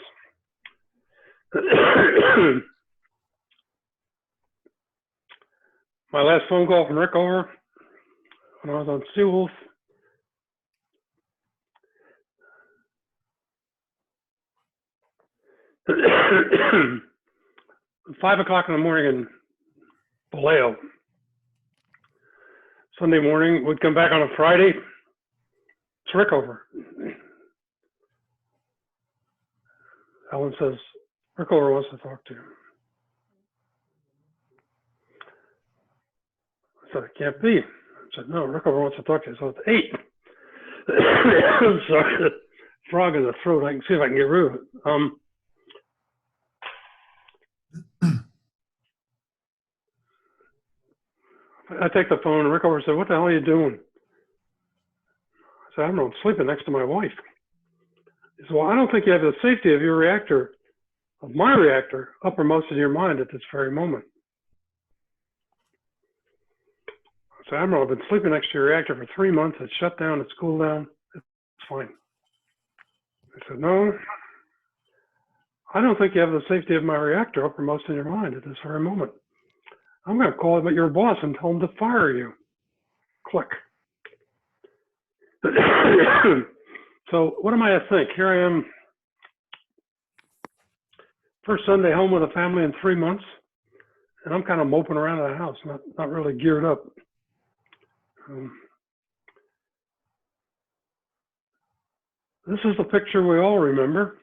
My last phone call from Rickover when I was on SEAWOLF. At 5 o'clock in the morning in Vallejo. Sunday morning, we'd come back on a Friday. It's Rickover. Ellen says, Rickover wants to talk to you. I said, it can't be. I said, no, Rickover wants to talk to you. So it's 8. Sorry, the frog in the throat. I can see if I can get rid of it. I take the phone and Rickover said, what the hell are you doing? I said, Admiral, I'm sleeping next to my wife. He said, well, I don't think you have the safety of your reactor, of my reactor, uppermost in your mind at this very moment. I said, Admiral, I've been sleeping next to your reactor for 3 months. It's shut down, it's cooled down, it's fine. I said, no, I don't think you have the safety of my reactor uppermost in your mind at this very moment. I'm going to call him at your boss and tell him to fire you. Click. So what am I to think? Here I am, first Sunday home with a family in 3 months, and I'm kind of moping around the house, not really geared up. This is the picture we all remember.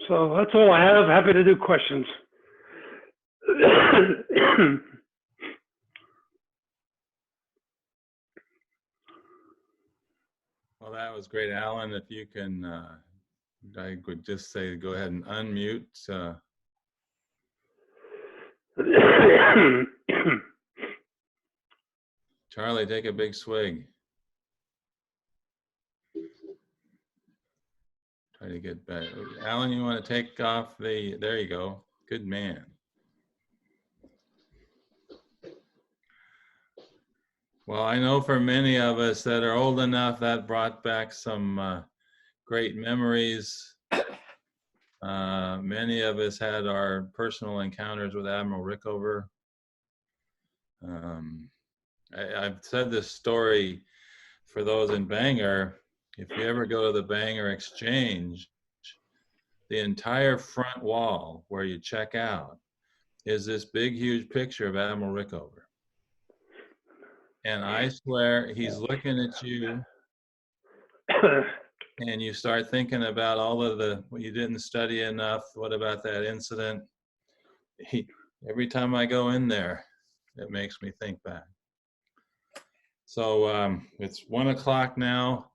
So that's all I have. Happy to do questions. Well, that was great, Alan. If you can, I would just say go ahead and unmute. Charlie, take a big swig. Try to get back. Alan, you want to take off the, there you go. Good man. Well, I know for many of us that are old enough, that brought back some great memories. Many of us had our personal encounters with Admiral Rickover. I've said this story for those in Bangor. If you ever go to the Bangor Exchange, the entire front wall where you check out is this big, huge picture of Admiral Rickover. And I swear he's looking at you and you start thinking about all of the, well, you didn't study enough. What about that incident? Every time I go in there, it makes me think back. So it's 1 o'clock now.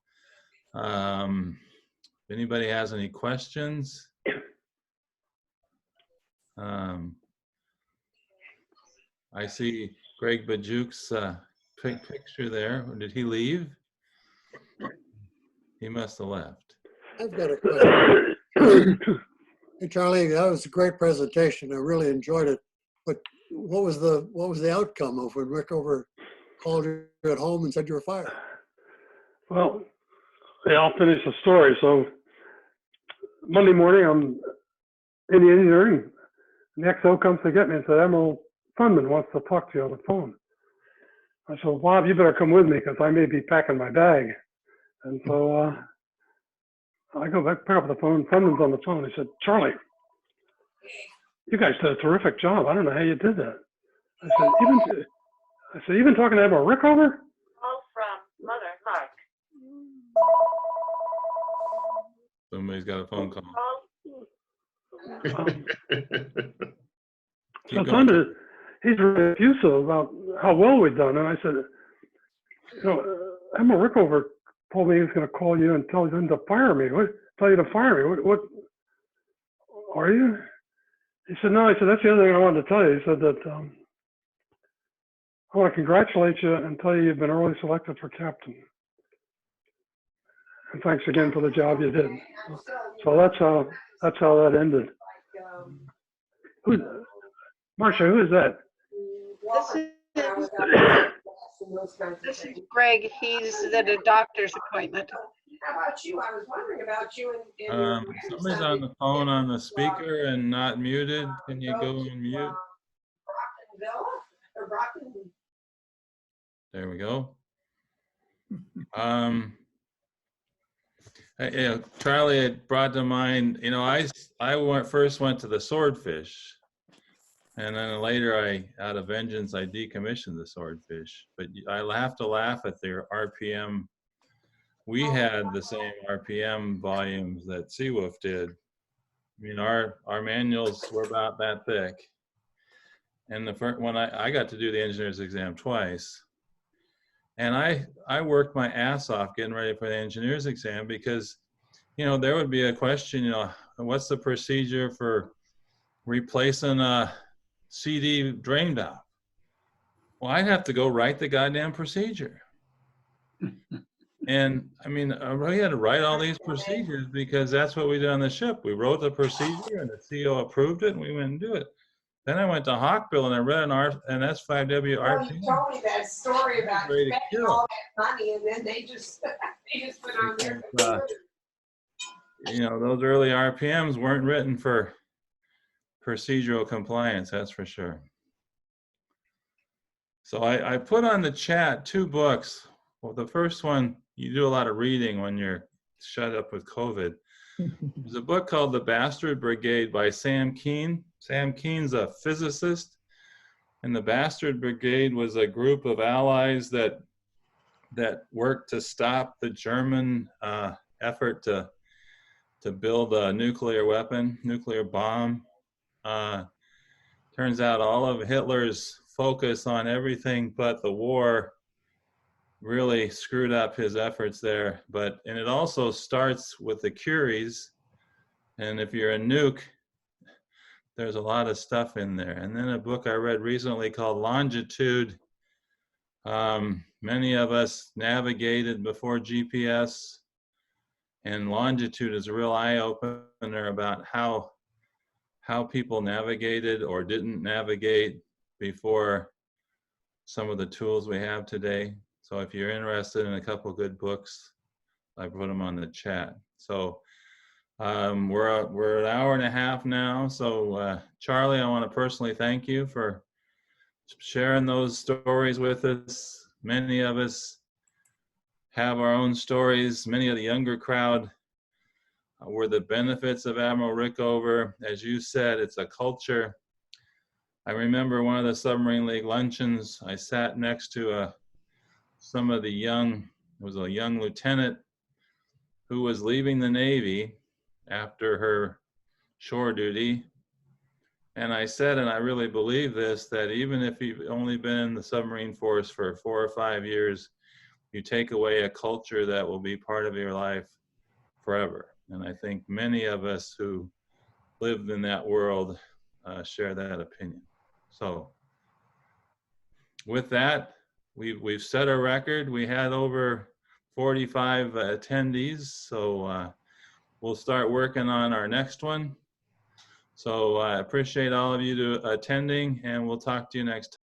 If anybody has any questions, I see Greg Bajuk's picture there. Did he leave? He must have left. I've got a question. Hey, Charlie, that was a great presentation. I really enjoyed it. But what was the outcome of when Rickover called you at home and said you were fired? Well, yeah, I'll finish the story. So Monday morning, I'm in the engineering. The XO comes to get me and said, Admiral Fundman wants to talk to you on the phone. I said, well, Bob, you better come with me because I may be packing my bag. And so I go back, pick up the phone. Fundman's on the phone. He said, Charlie, you guys did a terrific job. I don't know how you did that. I said, even talking to Admiral Rickover? Call from Mother Mark. Somebody's got a phone call. So Thunder, he's really effusive about how well we've done. And I said, you know, Admiral Rickover told me he was going to call you and tell him to fire me. Tell you to fire me. What are you? He said, no. I said, that's the other thing I wanted to tell you. He said that I want to congratulate you and tell you you've been early selected for captain. And thanks again for the job you did. So that's how that ended. Marcia, who is that? This is Greg. He's at a doctor's appointment. How about you? I was wondering about you and Somebody's on the phone on the speaker and not muted. Can you go and mute? There we go. Charlie had brought to mind, I first went to the swordfish, and then later out of vengeance, I decommissioned the swordfish. But I have to laugh at their RPM. We had the same RPM volumes that SEAWOLF did. I mean, our manuals were about that thick. And the first when I got to do the engineer's exam twice, and I worked my ass off getting ready for the engineer's exam because, there would be a question, what's the procedure for replacing a CD drain valve? Well, I'd have to go write the goddamn procedure. And I mean, I really had to write all these procedures because that's what we did on the ship. We wrote the procedure and the CO approved it and we went and do it. Then I went to Hawkbill and I read an S5W RPM. You told me that story about spending all that money and then they just put on their those early RPMs weren't written for procedural compliance, that's for sure. So I put on the chat 2 books. Well, the first one, you do a lot of reading when you're shut up with COVID. There's a book called The Bastard Brigade by Sam Keen. Sam Keen's a physicist, and the Bastard Brigade was a group of allies that worked to stop the German effort to build a nuclear weapon, nuclear bomb. Turns out all of Hitler's focus on everything but the war really screwed up his efforts there. And it also starts with the Curies. And if you're a nuke, there's a lot of stuff in there. And then a book I read recently called Longitude. Many of us navigated before GPS, and Longitude is a real eye-opener about how people navigated or didn't navigate before some of the tools we have today. So if you're interested in a couple good books, I put them on the chat. So we're an hour and a half now. So Charlie, I want to personally thank you for sharing those stories with us. Many of us have our own stories. Many of the younger crowd were the benefits of Admiral Rickover. As you said, it's a culture. I remember one of the Submarine League luncheons, I sat next to some of the young, it was a young lieutenant who was leaving the Navy after her shore duty. And I said, and I really believe this, that even if you've only been in the submarine force for 4 or 5 years, you take away a culture that will be part of your life forever. And I think many of us who lived in that world share that opinion. So with that, we've set a record. We had over 45 attendees, so we'll start working on our next one. So I appreciate all of you attending, and we'll talk to you next time.